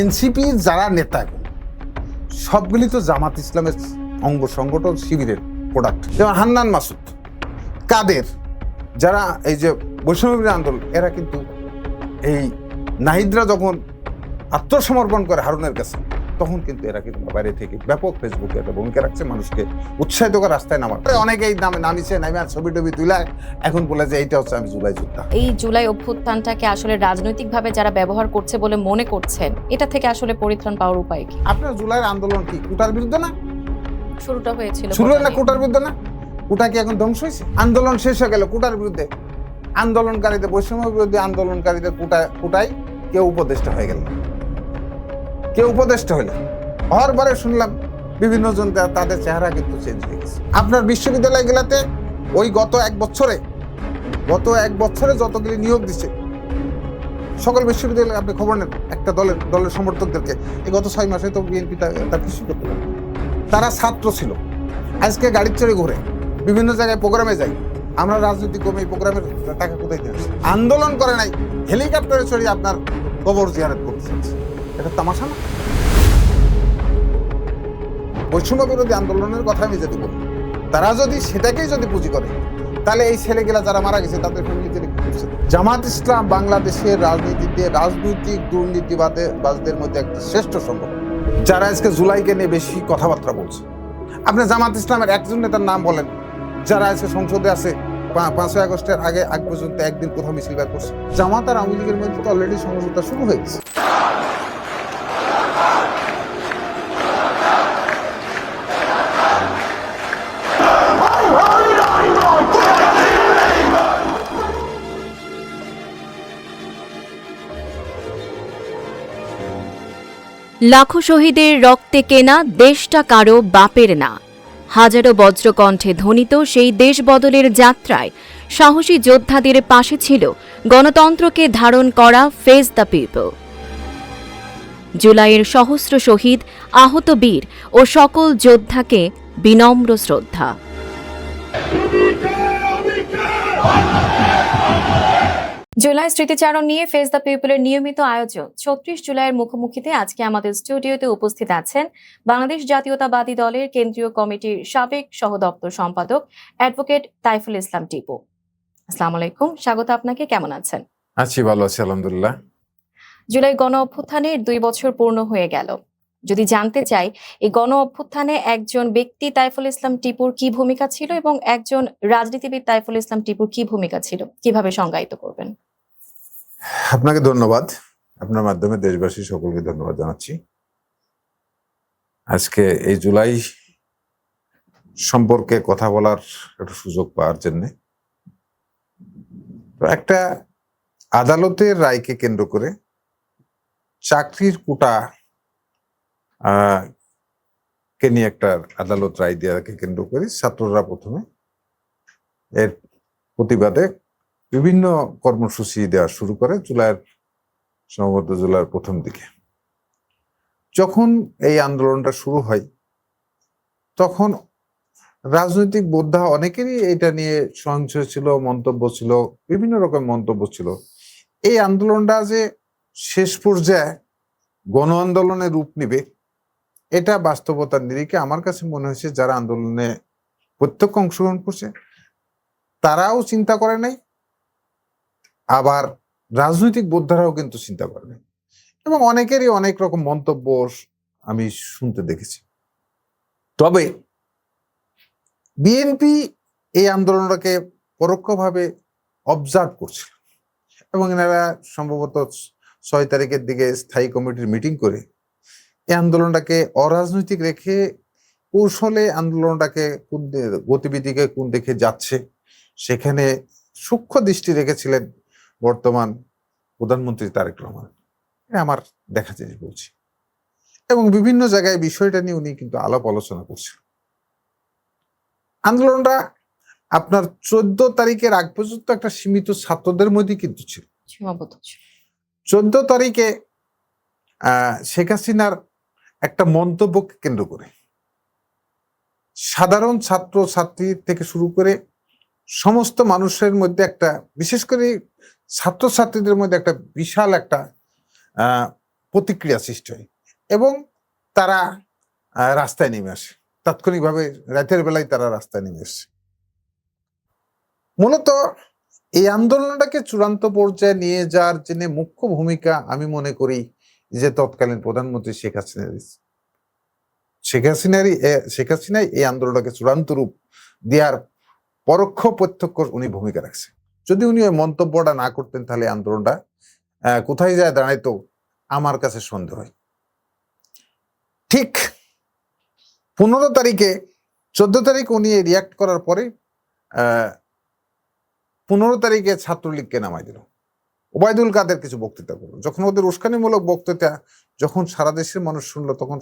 এনসিপির যারা নেতা সবগুলি তো জামাত ইসলামের অঙ্গ সংগঠন শিবিরের প্রোডাক্ট। যেমন হান্নান মাসুদ, কাদের, যারা এই যে বৈষম্য আন্দোলন, এরা কিন্তু এই নাহিদরা যখন আত্মসমর্পণ করে হারুনের কাছে, তখন কিন্তু এরা কিন্তু বাইরে থেকে ব্যাপক ফেসবুকে একটা ভূমিকা রাখছে, মানুষকে উৎসাহিত করে রাস্তায় নামার। অনেকেই নামিছে, নামে ছবি টবি তুলায় এখন বলে যে এইটা হচ্ছে আমি জুলাই যোদ্ধা। এই জুলাই অভ্যুত্থানটাকে আসলে রাজনৈতিকভাবে যারা ব্যবহার করছে বলে মনে করছেন, এটা থেকে আসলে পরিত্রাণ পাওয়ার উপায় কি? আপনার জুলাইয়ের আন্দোলন কি কোটার বিরুদ্ধে না? শুরুটা হয়েছিল শুরু না কোটার বিরুদ্ধে না? কোটা কি এখন ধ্বংস হয়েছে? আন্দোলন শেষ হয়ে গেল কোটার বিরুদ্ধে। আন্দোলনকারীদের, বৈষম্য বিরোধী আন্দোলনকারীদের কোটায় কেউ উপদেষ্টা হয়ে গেল, কেউ উপদেষ্টা হইল। হওয়ার পরে শুনলাম বিভিন্ন জন তাদের চেহারা কিন্তু চেঞ্জ হয়ে গেছে। আপনার বিশ্ববিদ্যালয়গুলোতে ওই গত এক বছরে যতগুলি নিয়োগ দিচ্ছে সকল বিশ্ববিদ্যালয়ে, আপনি খবর নেন একটা দলের সমর্থকদেরকে, এই গত 6 মাসে তো বিএনপি তার কিছু করতে পারে। তারা ছাত্র ছিল, আজকে গাড়ির চড়ে ঘুরে বিভিন্ন জায়গায় প্রোগ্রামে যাই। আমরা রাজনৈতিক কর্মী, প্রোগ্রামের টাকা কোথায় দিয়ে আসছি? আন্দোলন করে নাই, হেলিকপ্টারে চড়ে আপনার কবর জিয়ারত করতে চাচ্ছে। এটা তামাশা না? বৈষম্য বিরোধী আন্দোলনের কথা আমি যদি বলি, তারা যদি সেটাকেই যদি পুঁজি করে, তাহলে এই ছেলেগুলা যারা মারা গেছে তাদের ফ্যামিলিতে কি করছে? জামাত ইসলাম বাংলাদেশের রাজনীতিতে রাজনৈতিক দুর্নীতিবাজদের মধ্যে একটা শ্রেষ্ঠ সংগঠন, যারা আজকে জুলাইকে নিয়ে বেশি কথাবার্তা বলছে। আপনি জামাত ইসলামের একজন নেতার নাম বলেন যারা আজকে সংসদে আছে 5ই আগস্টের আগ পর্যন্ত একদিন কোথাও মিছিল বের করছে? জামাত আর আওয়ামী লীগের মধ্যে তো অলরেডি সমঝোতা শুরু হয়ে গেছে। লাখো শহীদের রক্তে কেনা দেশটা কারো বাপের না। হাজারো বজ্রকণ্ঠে ধ্বনিত সেই দেশ বদলের যাত্রায় সাহসী যোদ্ধাদের পাশে ছিল গণতন্ত্রকে ধারণ করা ফেস দ্য পিপল। জুলাইয়ের সহস্র শহীদ, আহত বীর ও সকল যোদ্ধাকে বিনম্র শ্রদ্ধা। জুলাই স্মৃতিচারণ নিয়ে ফেস দ্য পিপলের নিয়মিত আয়োজন 36 জুলাইয়ের মুখোমুখিতে আজকে আমাদের স্টুডিওতে উপস্থিত আছেন বাংলাদেশ জাতীয়তাবাদী দলের কেন্দ্রীয় কমিটির সাবেক সহ দপ্তর সম্পাদক অ্যাডভোকেট তাইফুল ইসলাম টিপু। আসসালামু আলাইকুম, স্বাগত আপনাকে। কেমন আছেন? আছি, ভালো আছি আলহামদুলিল্লাহ। জুলাই গণ অভ্যুত্থানের 2 বছর পূর্ণ হয়ে গেল। যদি জানতে চাই, এই গণ অভ্যুত্থানে একজন ব্যক্তি তাইফুল ইসলাম টিপুর কি ভূমিকা ছিল এবং একজন রাজনীতিবিদ তাইফুল ইসলাম টিপুর কি ভূমিকা ছিল, কিভাবে সংজ্ঞায়িত করবেন? আপনাকে ধন্যবাদ, আপনার মাধ্যমে দেশবাসী সকলকে ধন্যবাদ জানাচ্ছি। আজকে এই জুলাই সম্পর্কে কথা বলার একটা সুযোগ পাওয়ার জন্য, একটা আদালতের রায়কে কেন্দ্র করে চাকরির কোটা কে নিয়ে একটা আদালত রায় দেওয়াকে কেন্দ্র করে ছাত্ররা প্রথমে এর প্রতিবাদে বিভিন্ন কর্মসূচি দেওয়া শুরু করে সম্ভবত জুলাইয়ের প্রথম দিকে। যখন এই আন্দোলনটা শুরু হয় তখন রাজনৈতিক বোদ্ধা অনেকেরই এটা নিয়ে সংশয় ছিল, মন্তব্য ছিল, বিভিন্ন রকম মন্তব্য ছিল। এই আন্দোলনটা যে শেষ পর্যায়ে গণ আন্দোলনের রূপ নিবে, এটা বাস্তবতার নিরিখে আমার কাছে মনে হয়েছে যারা আন্দোলনে প্রত্যক্ষ অংশগ্রহণ করছে তারাও চিন্তা করে নাই, আবার রাজনৈতিক বোদ্ধারাও কিন্তু চিন্তা করে নাই, এবং অনেকেরই অনেক রকম মন্তব্য আমি শুনতে দেখেছি। তবে বিএনপি এই আন্দোলনটাকে পরোক্ষভাবে অবজার্ভ করছিল, এবং এনারা সম্ভবত 6 তারিখের দিকে স্থায়ী কমিটির মিটিং করে এই আন্দোলনটাকে অরাজনৈতিক রেখে কৌশলে আন্দোলনটাকে গতিবিধিকে কোন দিকে যাচ্ছে সেখানে সূক্ষ্ম দৃষ্টি রেখেছিলেন বর্তমান প্রধানমন্ত্রী তারেক রহমান। আমার দেখা জিনিস বলছি, এবং বিভিন্ন জায়গায় বিষয়টা নিয়ে উনি কিন্তু আলাপ আলোচনা করছেন। আন্দোলনটা আপনার 14 তারিখের আগ পর্যন্ত একটা সীমিত ছাত্রদের মধ্যে কিন্তু ছিল। 14 তারিখে শেখ হাসিনার একটা মন্তব্যকে কেন্দ্র করে সাধারণ ছাত্র ছাত্রী থেকে শুরু করে সমস্ত মানুষের মধ্যে একটা, বিশেষ করে ছাত্রছাত্রীদের মধ্যে একটা বিশাল একটা প্রতিক্রিয়া সৃষ্টি হয় এবং তারা রাস্তায় নেমে আসে। তাৎক্ষণিকভাবে রাতের বেলায় তারা রাস্তায় নেমে আসে। মূলত এই আন্দোলনটাকে চূড়ান্ত পর্যায়ে নিয়ে যাওয়ার জন্য মুখ্য ভূমিকা আমি মনে করি যে তৎকালীন প্রধানমন্ত্রী শেখ হাসিনাই এই আন্দোলনটাকে চূড়ান্ত রূপ দেওয়ার পরোক্ষ প্রত্যক্ষ উনি ভূমিকা রাখছে। যদি উনি ওই মন্তব্যটা না করতেন তাহলে আন্দোলনটা কোথায় যায় দাঁড়াইতো আমার কাছে সন্দেহ হয়। ঠিক 15 তারিখে 14 তারিখ উনি রিয়াক্ট করার পরে 15 তারিখে ছাত্রলীগকে নামাই দিল। ওবায়দুল কাদের কিছু বক্তৃতা করলো। যখন ওদের উস্কানিমূলক বক্তৃতা যখন সারা দেশের মানুষ শুনলো, তখন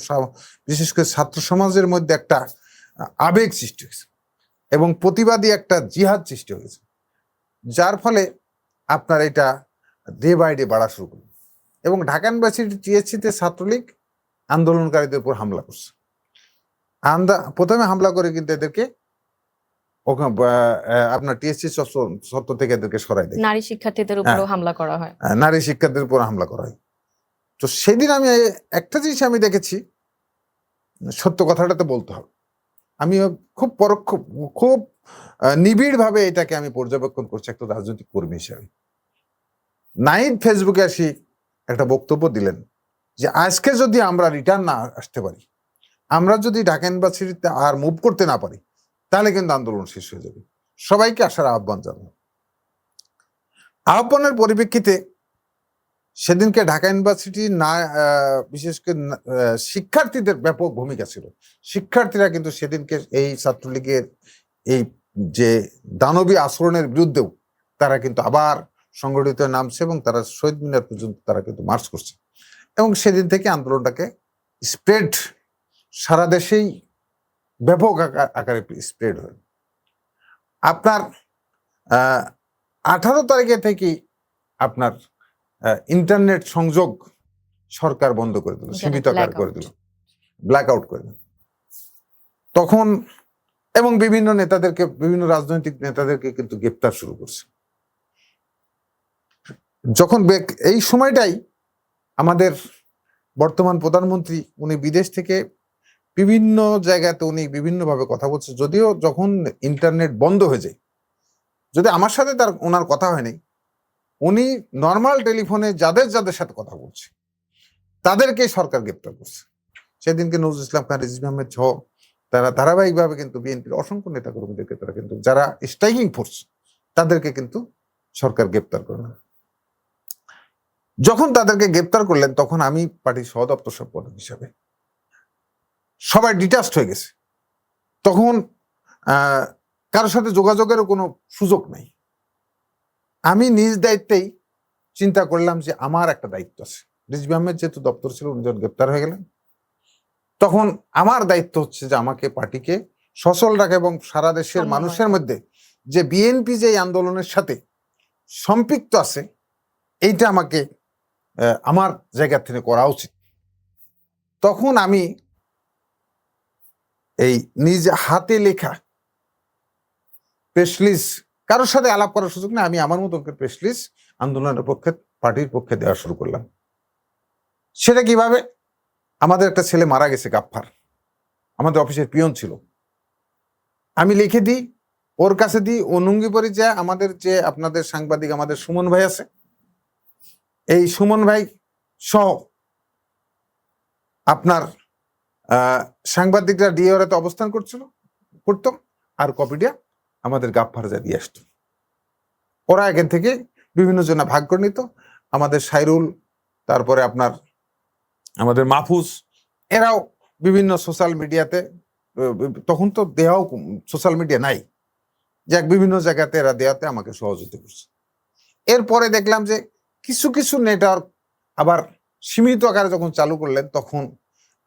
বিশেষ করে ছাত্র সমাজের মধ্যে একটা আবেগ সৃষ্টি হয়েছে এবং প্রতিবাদী একটা জিহাদ সৃষ্টি হয়েছে, যার ফলে আপনার এটা ডে বাই ডে বাড়া শুরু করলো এবং ঢাকা ইউনিভার্সিটি টিএসসিতে ছাত্রলীগ আন্দোলনকারীদের উপর হামলা করছে। প্রথমে হামলা করে কিন্তু এদেরকে আপনার টিএসসি চত্বর থেকে এদেরকে সরাই দেয়। নারী শিক্ষার্থীদের উপরও হামলা করা হয়। নারী শিক্ষার্থীদের উপর হামলা করা হয়। তো সেদিন আমি একটা জিনিস আমি দেখেছি, সত্য কথাটা তো বলতে হবে, আমি খুব নিবিড় ভাবে এটাকে আমি পর্যবেক্ষণ করছি একটা রাজনৈতিক কর্মী হিসাবে। নাহিদ ফেসবুকে আসি একটা বক্তব্য দিলেন যে আজকে যদি আমরা রিটার্ন না আসতে পারি, আমরা যদি ঢাকা ইউনিভার্সিটিতে আর মুভ করতে না পারি, তাহলে কিন্তু আন্দোলন শেষ হয়ে যাবে। সবাইকে আসার আহ্বান জানানো। আহ্বানের পরিপ্রেক্ষিতে সেদিনকে ঢাকা ইউনিভার্সিটি না বিশেষ করে শিক্ষার্থীদের ব্যাপক ভূমিকা ছিল। শিক্ষার্থীরা কিন্তু সেদিনকে এই ছাত্রলীগের এই যে দানবী আচরণের বিরুদ্ধেও তারা কিন্তু আবার সংগঠিত নামছে এবং তারা শহীদ মিনার পর্যন্ত তারা কিন্তু মার্চ করছে এবং সেদিন থেকে আন্দোলনটাকে স্প্রেড সারা দেশেই ব্যাপক আকারে স্প্রেড হয়। আপনার 18 তারিখে থেকে আপনার ইন্টারনেট সংযোগ সরকার বন্ধ করে দিল, সীমিত আকার করে দিল, ব্ল্যাক আউট করে দিল। তখন এবং বিভিন্ন রাজনৈতিক নেতাদেরকে কিন্তু গ্রেপ্তার শুরু করছে। যখন এই সময়টাই আমাদের বর্তমান প্রধানমন্ত্রী উনি বিদেশ থেকে বিভিন্ন জায়গাতে উনি বিভিন্নভাবে কথা বলছে, যদিও যখন ইন্টারনেট বন্ধ হয়ে যায়, যদি আমার সাথে ওনার কথা হয়নি, উনি নর্মাল টেলিফোনে যাদের সাথে কথা বলছে তাদেরকে সরকার গ্রেপ্তার করছে। সেদিনকে নজরুল ইসলাম খান, রিজভী আহমেদ সহ তারা ধারাবাহিকভাবে কিন্তু বিএনপির অসংখ্য নেতা কর্মীদেরকে তারা কিন্তু যারা স্ট্রাইকিং ফোর্স তাদেরকে কিন্তু সরকার গ্রেপ্তার করে না। যখন তাদেরকে গ্রেপ্তার করলেন তখন আমি পার্টির সহদপ্তর সম্পাদক হিসাবে সবাই ডিটাচড হয়ে গেছে। তখন কারোর সাথে যোগাযোগেরও কোনো সুযোগ নাই। আমি নিজ দায়িত্বেই চিন্তা করলাম যে আমার একটা দায়িত্ব আছে। রিজভী আহমেদ যেহেতু দপ্তর ছিল, উনি যখন গ্রেপ্তার হয়ে গেলেন, তখন আমার দায়িত্ব হচ্ছে যে আমাকে পার্টিকে সচল রাখা এবং সারা দেশের মানুষের মধ্যে যে বিএনপি যে আন্দোলনের সাথে সম্পৃক্ত আছে এইটা আমাকে আমার জায়গা থেকে করা উচিত। তখন আমি এই নিজ হাতে লেখা প্রেস লিস্ট, কারোর সাথে আলাপ করার সুযোগ না, আমি আমার মতো প্রেস লিস্ট আন্দোলনের পক্ষে পার্টির পক্ষে দেওয়া শুরু করলাম। সেটা কিভাবে? আমাদের একটা ছেলে মারা গেছে, গাফফার, আমাদের অফিসের পিয়ন ছিল। আমি লিখে দিই, ওর কাছে দিই, ও নুঙ্গি পরে যায়। আমাদের যে আপনাদের সাংবাদিক আমাদের সুমন ভাই আছে, এই সুমন ভাই সহ আপনার সাংবাদিকরা ডিএওরাতে অবস্থান করতো, আর কপিটা আমাদের গাফফার যা দিয়ে আসতো। ওরা এখান থেকে বিভিন্ন জনে ভাগ করে নিত। আমাদের সাইরুল, তারপরে আপনার আমাদের মাহফুজ, এরাও বিভিন্ন সোশ্যাল মিডিয়াতে, তখন তো দেওয়াও সোশ্যাল মিডিয়া নাই, যাক বিভিন্ন জায়গাতে এরা দেওয়াতে আমাকে সহযোগিতা করছে। এরপরে দেখলাম যে কিছু কিছু নেটওয়ার্ক আবার সীমিত আকারে যখন চালু করলেন, তখন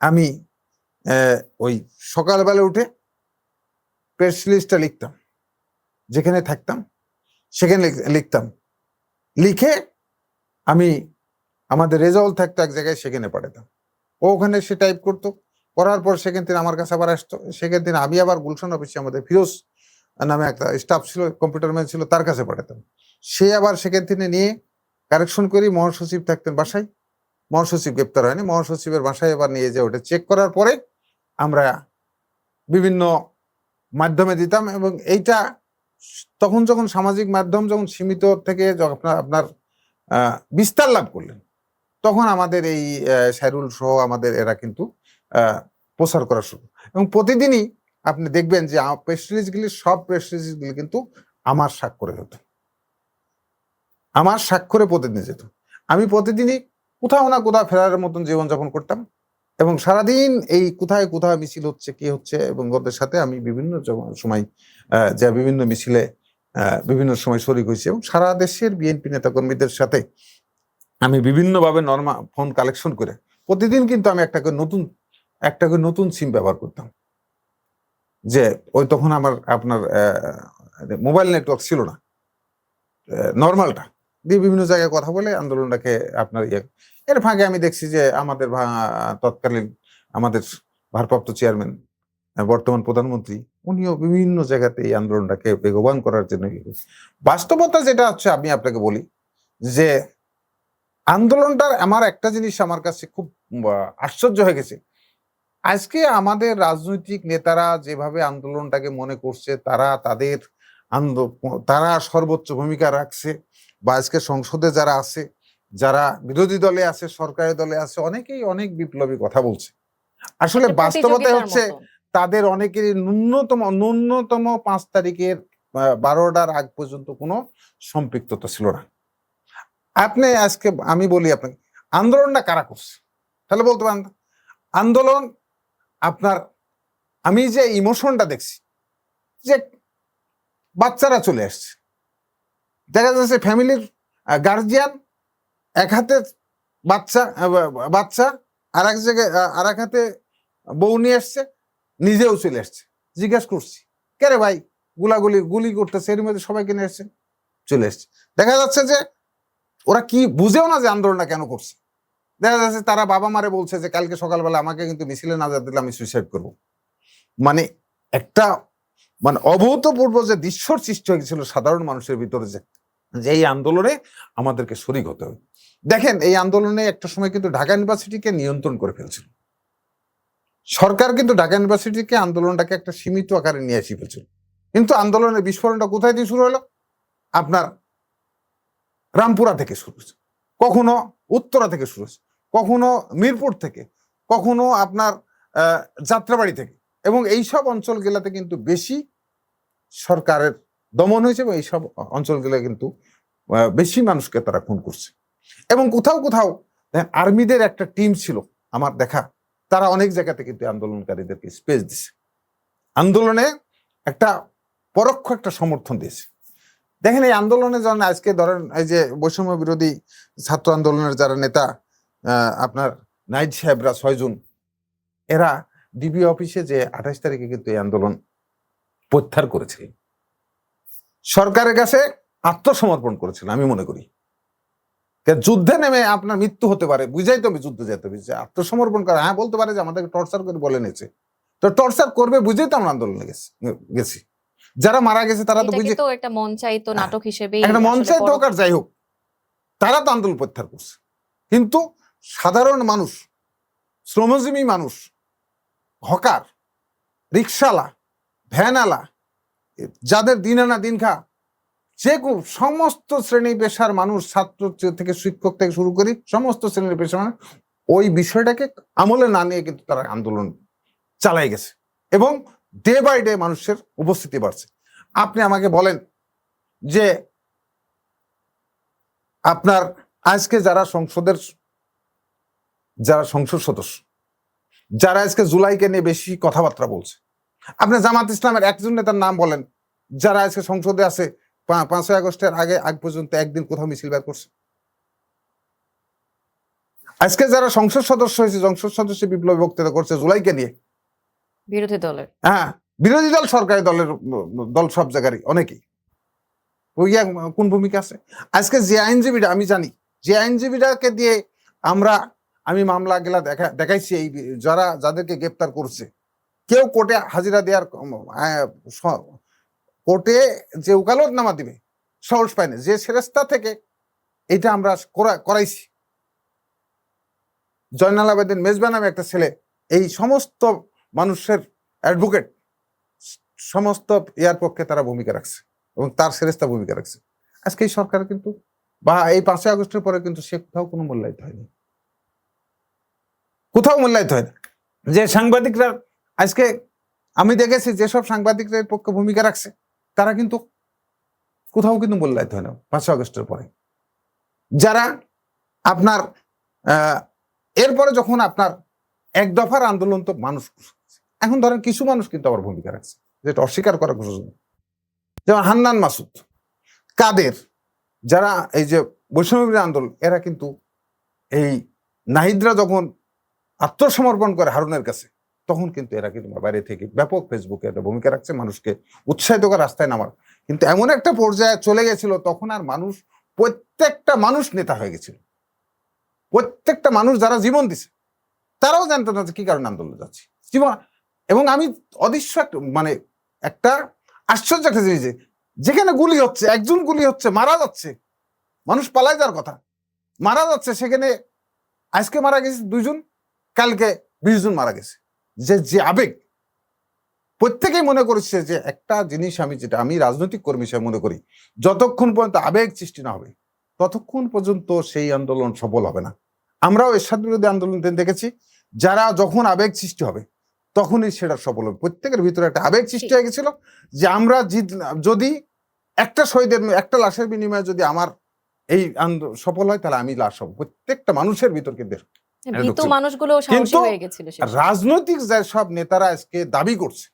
আমি ওই সকালবেলা উঠে প্রেস লিস্টটা লিখতাম, যেখানে থাকতাম সেখানে লিখতাম, লিখে আমি আমাদের রেজাল্ট থাকতো এক জায়গায়, সেখানে পাঠাতাম। ওখানে সে টাইপ করতো, করার পর সেখান থেকে আমার কাছে আবার আসতো। সেখান থেকে আমি আবার গুলশান অফিসে আমাদের ফিরোজ নামে একটা স্টাফ ছিল, কম্পিউটার ম্যান ছিল, তার কাছে পাঠাতাম। সে আবার সেখান থেকে নিয়ে কারেকশন করি, মহাসচিব থাকতেন বাসায়, মহাসচিব গ্রেপ্তার হয়নি, মহাসচিবের বাসায় এবার নিয়ে যে ওটা চেক করার পরে আমরা বিভিন্ন মাধ্যমে দিতাম, এবং এইটা তখন যখন সামাজিক মাধ্যম যখন সীমিত থেকে যখন আপনার বিস্তার লাভ করলেন, তখন আমাদের এই সাইরুল সহ আমাদের এরা কিন্তু প্রচার করা শুরু, এবং প্রতিদিনই আপনি দেখবেন যে প্রেস রিলিজগুলি, সব প্রেস রিলিজগুলি কিন্তু আমার স্বাক্ষরে হতো, আমার স্বাক্ষরে প্রতিদিন যেত। আমি প্রতিদিনই কোথাও না কোথাও ফেরারের মতন জীবনযাপন করতাম, এবং সারাদিন এই কোথায় কোথায় মিছিল হচ্ছে, কি হচ্ছে, এবং ওদের সাথে আমি বিভিন্ন সময় যা বিভিন্ন মিছিলে বিভিন্ন সময় শরিক হয়েছি, এবং সারা দেশের বিএনপি নেতাকর্মীদের সাথে আমি বিভিন্নভাবে ফোন কালেকশন করে প্রতিদিন কিন্তু আমি একটা করে নতুন সিম ব্যবহার করতাম। যে ওই তখন আপনার মোবাইল নেটওয়ার্ক ছিল না, নর্মালটা দিয়ে বিভিন্ন জায়গায় কথা বলে আন্দোলনটাকে আপনার এর ফাঁকে আমি দেখছি যে আমাদের তৎকালীন আমাদের ভারপ্রাপ্ত চেয়ারম্যান, বর্তমান প্রধানমন্ত্রী, উনিও বিভিন্ন জায়গাতে এই আন্দোলনটাকে বেগবান করার জন্য বাস্তবতা যেটা হচ্ছে, আমি আপনাকে বলি যে আন্দোলনটার আমার একটা জিনিস আমার কাছে খুব আশ্চর্য হয়ে গেছে। আজকে আমাদের রাজনৈতিক নেতারা যেভাবে আন্দোলনটাকে মনে করছে, তারা সর্বোচ্চ ভূমিকা রাখছে, বা আজকে সংসদে যারা আছে, যারা বিরোধী দলে আছে, সরকারি দলে আছে, অনেকেই অনেক বিপ্লবী কথা বলছে। আসলে বাস্তবতা হচ্ছে তাদের অনেকেরই ন্যূনতম 5 তারিখের 12টার আগ পর্যন্ত কোনো সম্পৃক্ততা ছিল না। আপনি আজকে আমি বলি আপনাকে, আন্দোলনটা কারা করছে তাহলে বলতে পারেন আন্দোলন আপনার, আমি যে ইমোশনটা দেখছি, যে বাচ্চারা চলে আসছে, দেখা যাচ্ছে ফ্যামিলির গার্জিয়ান এক হাতে বাচ্চা আর এক জায়গায় আর এক হাতে বউ নিয়ে আসছে, নিজেও চলে আসছে। জিজ্ঞাসা করছি, কে রে ভাই, গুলি করতেছে, এর মধ্যে সবাইকে নিয়ে আসছে, চলে আসছে। দেখা যাচ্ছে যে ওরা কি বুঝেও না যে আন্দোলনটা কেন করছে। দেখা যাচ্ছে তারা বাবা মারে বলছে যে কালকে সকালবেলা আমাকে কিন্তু মিছিলে না যেতে দিলে আমি সুইসাইড করবো। মানে একটা অভূতপূর্ব যে দৃশ্যর সৃষ্টি হয়েছিল সাধারণ মানুষের ভিতরে, যে এই আন্দোলনে আমাদেরকে শরিক হতে হবে। দেখেন, এই আন্দোলনে একটা সময় কিন্তু ঢাকা ইউনিভার্সিটিকে নিয়ন্ত্রণ করে ফেলছিল সরকার, কিন্তু ঢাকা ইউনিভার্সিটিকে আন্দোলনটাকে একটা সীমিত আকারে নিয়ে এসে ফেলছিল। কিন্তু আন্দোলনের বিস্ফোরণটা কোথায় দিয়ে শুরু হলো? আপনার রামপুরা থেকে শুরু হয়েছে, কখনো উত্তরা থেকে শুরু হয়েছে, কখনো মিরপুর থেকে, কখনো আপনার যাত্রাবাড়ি থেকে, এবং এইসব অঞ্চলগুলাতে কিন্তু বেশি সরকারের দমন হয়েছে, এবং এইসব অঞ্চলগুলো কিন্তু বেশি মানুষকে তারা খুন করছে। এবং কোথাও কোথাও আর্মিদের একটা টিম ছিল আমার দেখা, তারা অনেক জায়গাতে কিন্তু আন্দোলনকারীদেরকে স্পেস দিছে, আন্দোলনে একটা পরোক্ষ একটা সমর্থন দিয়েছে। দেখেন, এই আন্দোলনে যখন আজকে ধরেন এই যে বৈষম্য বিরোধী ছাত্র আন্দোলনের যারা নেতা, আপনার নাইট সাহেবরা 6 জন, এরা ডিবি অফিসে যে 28 তারিখে কিন্তু এই আন্দোলন প্রত্যাহার করেছিল, সরকারের কাছে আত্মসমর্পণ করেছিল। আমি মনে করি যুদ্ধে নেমে আপনার মৃত্যু হতে পারে, বুঝাই তো আমি যুদ্ধে যেতে হবে, আত্মসমর্পণ করা। হ্যাঁ, বলতে পারে যে আমাদেরকে টর্চার করে বলে নিয়েছে, তো টর্চার করবে বুঝেই তো আমরা আন্দোলনে গেছি। যারা মারা গেছে তারা তো বুঝে একটা মঞ্চায়িত নাটক হিসেবে, একটা মঞ্চায়িত হোক আর যাই হোক, তারা তো আন্দোলন প্রত্যাহার করছে। কিন্তু সাধারণ মানুষ, শ্রমজীবী মানুষ, হকার, রিক্সাওয়ালা, ভ্যানওয়ালা, যাদের দিন আনা দিন খা, যে সমস্ত শ্রেণী পেশার মানুষ, ছাত্র থেকে শিক্ষক থেকে শুরু করি সমস্ত শ্রেণীর পেশার মানুষ ওই বিষয়টাকে আমলে না নিয়ে কিন্তু তারা আন্দোলন চালাই গেছে, এবং ডে বাই ডে মানুষের উপস্থিতি বাড়ছে। আপনি আমাকে বলেন যে আপনার আজকে যারা সংসদ সদস্য, যারা আজকে জুলাইকে নিয়ে বেশি কথাবার্তা বলছে, আপনি জামাত ইসলামের একজন নেতার নাম বলেন যারা আজকে সংসদে আছে 5ই আগস্টের আগ পর্যন্ত একদিন কোথাও মিছিল বের করছে। আজকে যারা সংসদ সদস্য হয়েছে, সংসদ সদস্য বিপ্লবী বক্তৃতা করছে জুলাইকে নিয়ে, বিরোধী দলের, হ্যাঁ বিরোধী দল, সরকারি দল সব জায়গায় অনেকেই কোন ভূমিকা আছে। আজকে যে আইনজীবীরা, আমি জানি যে আইনজীবীরাকে দিয়ে আমি মামলা গেলা দেখাইছি, এই যাদেরকে গ্রেপ্তার করছে, কেউ কোর্টে হাজিরা দেওয়ার, কোর্টে যে ওকালতনামা দিবে সাহস পায় না, যে সেরেস্তা থেকে এটা আমরা করাইছি। জয়নাল আবেদিন মেজবা নামে একটা ছেলে এই সমস্ত মানুষের অ্যাডভোকেট, সমস্ত ইয়ার পক্ষে তারা ভূমিকা রাখছে এবং তার সেরেস্তা ভূমিকা রাখছে। আজকে এই সরকার কিন্তু বা এই 5ই আগস্টের পরে কিন্তু সে কোথাও কোনো মূল্যায়িত হয়নি, কোথাও মূল্যায়িত হয় না। যে সাংবাদিকরা আজকে আমি দেখেছি যেসব সাংবাদিকরা এর পক্ষে ভূমিকা রাখছে তারা কিন্তু কোথাও কিন্তু মূল্যায়িত হয় না 5ই আগস্টের পরে। যারা আপনার এরপরে যখন আপনার এক দফার আন্দোলন তো মানুষ, এখন ধরেন কিছু মানুষ কিন্তু আবার ভূমিকা রাখছে, যেটা অস্বীকার করার কিছু নেই। যেমন হান্নান মাসুদ, কাদের, যারা এই যে বৈষম্য আন্দোলন, এরা কিন্তু এই নাহিদরা যখন আত্মসমর্পণ করে হারুনের কাছে তখন কিন্তু এরা কিন্তু বাইরে থেকে ব্যাপক ফেসবুকে একটা ভূমিকা রাখছে, মানুষকে উৎসাহিত করে রাস্তায় নামার। কিন্তু এমন একটা পর্যায়ে চলে গেছিল তখন আর মানুষ, প্রত্যেকটা মানুষ নেতা হয়ে গেছিল, প্রত্যেকটা মানুষ যারা জীবন দিছে তারাও জানতো না যে কি কারণে আন্দোলন যাচ্ছে জীবন। এবং আমি অদৃশ্য মানে একটা আশ্চর্য একটা জিনিস, যেখানে গুলি হচ্ছে, একজন গুলি হচ্ছে, মারা যাচ্ছে, মানুষ পালায় যাওয়ার কথা, মারা যাচ্ছে, সেখানে আজকে মারা গেছে 2 জন, কালকে 20 জন মারা গেছে। যে যে আবেগ, প্রত্যেকেই মনে করছে যে একটা জিনিস, আমি রাজনৈতিক কর্মী হিসেবে মনে করি, যতক্ষণ পর্যন্ত আবেগ সৃষ্টি না হবে ততক্ষণ পর্যন্ত সেই আন্দোলন সফল হবে না। আমরাও এরশাদ বিরোধী আন্দোলন দেখেছি, যারা যখন আবেগ সৃষ্টি হবে তখনই সেটা সফল হবে। প্রত্যেকের ভিতরে একটা আবেগ সৃষ্টি হয়ে গেছিল যে আমরা যদি একটা শহীদের, একটা লাশের বিনিময়ে যদি আমার এই সফল হয় তাহলে আমি লাশ হব। প্রত্যেকটা মানুষের ভিতর কিন্তু ভীত মানুষগুলো সাহসী হয়ে গেছিল। রাজনৈতিক যে সব নেতারা আজকে দাবি করছে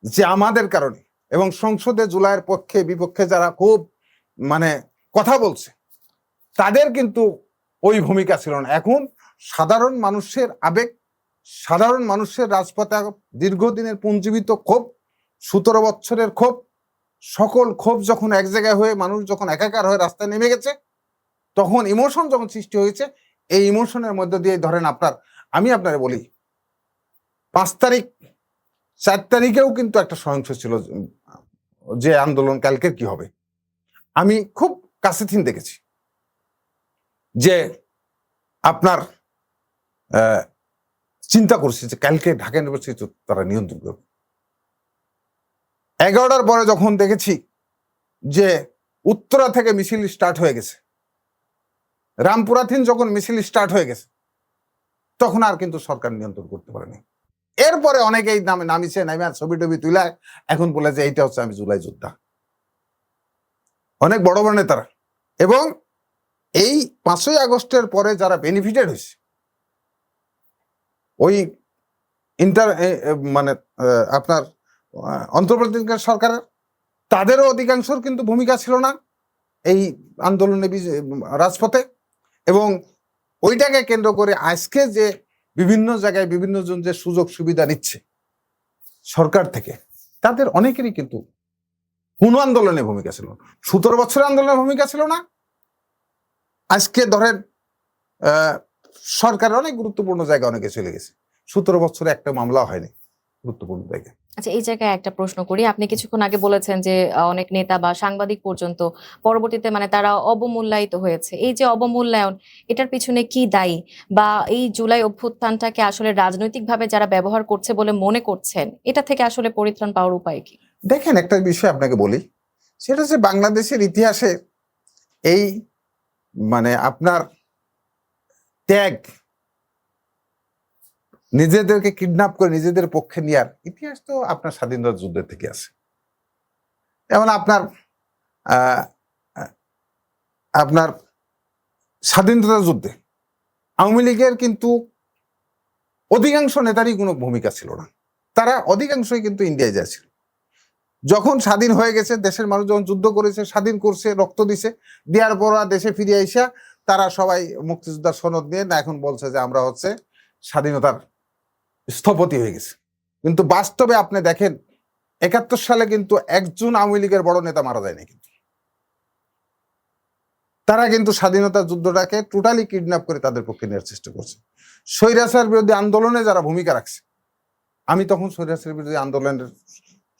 যে আমাদের কারণে, এবং সংসদে জুলাইয়ের পক্ষে বিপক্ষে যারা খুব মানে কথা বলছে, তাদের কিন্তু ওই ভূমিকা ছিল না। এখন সাধারণ মানুষের আবেগ, সাধারণ মানুষের রাজপথে দীর্ঘদিনের পুঞ্জীবিত ক্ষোভ, 17 বছরের ক্ষোভ, সকল ক্ষোভ যখন এক জায়গায় হয়ে মানুষ যখন একাকার হয়ে রাস্তায় নেমে গেছে, তখন ইমোশন যখন সৃষ্টি হয়েছে, এই ইমোশনের মধ্য দিয়ে ধরেন আমি আপনারে বলি, 5 তারিখ 4 তারিখেও কিন্তু একটা সহিংস ছিল যে আন্দোলন কালকের কি হবে। আমি খুব কাছে থেকে দেখেছি যে আপনার চিন্তা করছি যে কালকে ঢাকা ইউনিভার্সিটি তারা নিয়ন্ত্রণ করবে। 11টার পরে যখন দেখেছি যে উত্তরা থেকে মিছিল স্টার্ট হয়ে গেছে, রামপুরাথিন যখন মিছিল স্টার্ট হয়ে গেছে, তখন আর কিন্তু সরকার নিয়ন্ত্রণ করতে পারেনি। এরপরে অনেকেই নামিছে, নামে ছবি টবি তুলায় এখন বলে যে এইটা হচ্ছে আমি জুলাই যোদ্ধা, অনেক বড় বড় নেতারা। এবং এই 5ই আগস্টের পরে যারা বেনিফিটেড হয়েছে ওই মানে আপনার অন্তর্বর্তীকালীন সরকারের, তাদেরও অধিকাংশর কিন্তু ভূমিকা ছিল না এই আন্দোলনে রাজপথে। এবং ওইটাকে কেন্দ্র করে আজকে যে বিভিন্ন জায়গায় বিভিন্ন জন যে সুযোগ সুবিধা নিচ্ছে সরকার থেকে, তাদের অনেকেরই কিন্তু কোন আন্দোলনে ভূমিকা ছিল না। 17 বছরের আন্দোলনের ভূমিকা ছিল না। আজকে ধরেন সরকারের অনেক গুরুত্বপূর্ণ জায়গায় অনেকে চলে গেছে, 17 বছরে একটা মামলা হয়নি গুরুত্বপূর্ণ জায়গায়। আচ্ছা, এই জায়গায় একটা প্রশ্ন করি। আপনি কিছুক্ষণ আগে বলেছেন যে অনেক নেতা বা সাংবাদিক পর্যন্ত পরবর্তীতে মানে তারা অবমূল্যায়িত হয়েছে। এই যে অবমূল্যায়ন, এটার পিছনে কি দায়ী? বা এই জুলাই অভ্যুত্থানটাকে আসলে রাজনৈতিকভাবে যারা ব্যবহার করছে বলে মনে করছেন, এটা থেকে আসলে পরিত্রাণ পাওয়ার উপায় কি? দেখেন, একটা বিষয় আপনাকে বলি, সেটা হচ্ছে বাংলাদেশের ইতিহাসে এই মানে আপনার ত্যাগ, নিজেদেরকে কিডন্যাপ করে নিজেদের পক্ষে নেওয়ার ইতিহাস তো আপনার স্বাধীনতা যুদ্ধের থেকে আছে। যেমন আপনার স্বাধীনতা যুদ্ধে আওয়ামী লীগের কিন্তু অধিকাংশ নেতারই কোনো ভূমিকা ছিল না, তারা অধিকাংশই কিন্তু ইন্ডিয়ায় যাচ্ছিল। যখন স্বাধীন হয়ে গেছে, দেশের মানুষ যখন যুদ্ধ করেছে, স্বাধীন করছে, রক্ত দিছে, দেওয়ার পর দেশে ফিরে আইসা তারা সবাই মুক্তিযোদ্ধার সনদ নিয়ে না এখন বলছে যে আমরা হচ্ছে স্বাধীনতার স্থপতি হয়ে গেছে। কিন্তু বাস্তবে আপনি দেখেন 71 সালে কিন্তু একজন আওয়ামী লীগের বড় নেতা মারা যায়নি, কিন্তু তারা কিন্তু স্বাধীনতা যুদ্ধটাকে টোটালি কিডন্যাপ করে তাদের পক্ষে নেওয়ার চেষ্টা করছে। স্বৈরাচার বিরোধী আন্দোলনে যারা ভূমিকা রাখছে, আমি তখন স্বৈরাচার বিরোধী আন্দোলনের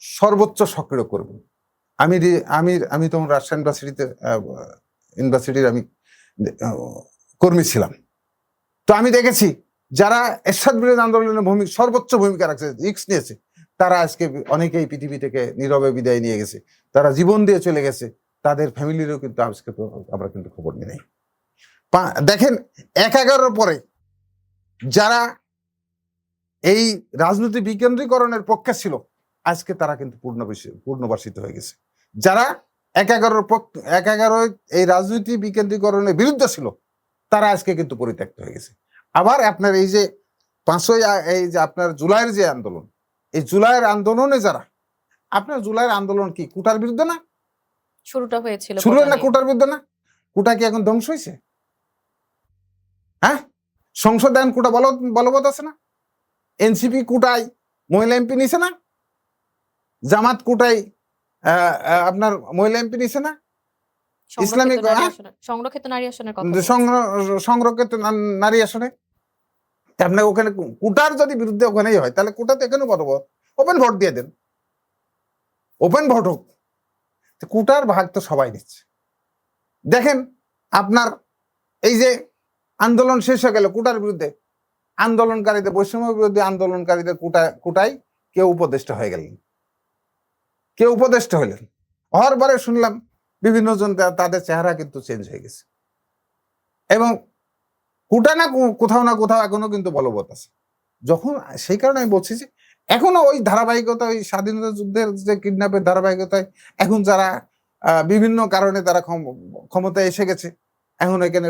সর্বোচ্চ সক্রিয় করব। আমি তখন রাজশাহী ইউনিভার্সিটির আমি কর্মী ছিলাম। তো আমি দেখেছি যারা এরশাদ বিরোধী আন্দোলনের সর্বোচ্চ ভূমিকা রাখছে, রিস্ক নিয়েছে, তারা আজকে অনেকেই পৃথিবী থেকে নীরবে বিদায় নিয়ে গেছে, তারা জীবন দিয়ে চলে গেছে, তাদের ফ্যামিলিরও কিন্তু আজকে আমরা কিন্তু খবর নিই নাই। দেখেন ১/১১ পরে যারা এই রাজনৈতিক বিকেন্দ্রীকরণের পক্ষে ছিল, আজকে তারা কিন্তু পূর্ণবাসিত হয়ে গেছে। যারা ১/১১ এই রাজনৈতিক বিকেন্দ্রীকরণের বিরুদ্ধে ছিল, তারা আজকে কিন্তু পরিত্যক্ত হয়ে গেছে। আবার আপনার এই যে ৫ই এই যে আপনার জুলাইয়ের যে আন্দোলন, এই জুলাইয়ের আন্দোলনে যারা, আপনার জুলাইয়ের আন্দোলন কি কোটার বিরুদ্ধে না? শুরুটা হয়েছিল শুরু কোটা না নিয়ে। কোটার বিরুদ্ধে না? কোটা কি এখন ধ্বংস হয়েছে? হ্যাঁ, সংসদ আইন কোটা বলবৎ আছে না? এনসিপি কোটায় মহিলা এমপি নিছে না? জামাত কোটায় আপনার মহিলা এমপি নিছে না? ইসলামিক সংরক্ষিত নারী আসনের কথা বলছি। সংরক্ষিত নারী আসনে আপনার ওখানে কোটার যদি বিরুদ্ধে ওখানেই হয়, তাহলে কোটাতে এখানেও বলবৎ, ওপেন ভোট দিয়ে দেন, ওপেন ভোট হোক। কোটার ভাগ তো সবাই নিচ্ছে। দেখেন আপনার এই যে আন্দোলন শেষ হয়ে গেল কোটার বিরুদ্ধে, আন্দোলনকারীদের, বৈষম্য বিরোধী আন্দোলনকারীদের কোটায় কেউ উপদেষ্টা হয়ে গেলেন, কেউ উপদেষ্টা হইলেন। হওয়ার পরে শুনলাম বিভিন্ন জন তাদের চেহারা কিন্তু চেঞ্জ হয়ে গেছে, এবং কোটা না কোথাও না কোথাও এখনো কিন্তু বলবৎ আছে। যখন সেই কারণে আমি বলছি যে এখনো ওই ধারাবাহিকতা, ওই স্বাধীনতা যুদ্ধের যে কিডন্যাপের ধারাবাহিকতায় এখন যারা বিভিন্ন কারণে তারা ক্ষমতায় এসে গেছে, এখন এখানে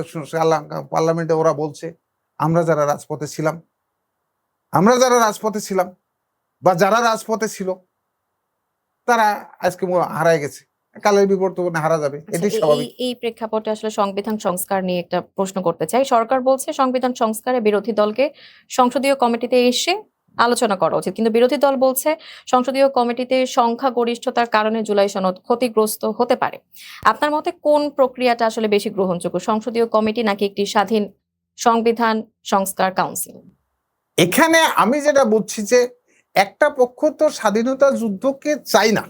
পার্লামেন্টে ওরা বলছে আমরা যারা রাজপথে ছিলাম বা যারা রাজপথে ছিল তারা আজকে হারায় গেছে, কালের বিবর্তনে হারা যাবে, এটাই স্বাভাবিক। এই প্রেক্ষাপটে আসলে সংবিধান সংস্কার নিয়ে একটা প্রশ্ন করতে চাই। সরকার বলছে সংবিধান সংস্কারে বিরোধী দলকে সংসদীয় কমিটিতে এসে আলোচনা করা উচিত, কিন্তু বিরোধী দল বলছে সংসদীয় কমিটিতে সংখ্যাগরিষ্ঠতার কারণে জুলাই সনদ ক্ষতিগ্রস্ত হতে পারে। আপনার মতে কোন প্রক্রিয়াটা আসলে বেশি গ্রহণযোগ্য, সংসদীয় কমিটি নাকি একটি স্বাধীন সংবিধান সংস্কার কাউন্সিল? এখানে আমি যেটা বুঝছি যে একটা পক্ষ তো স্বাধীনতা যুদ্ধকে চাই না,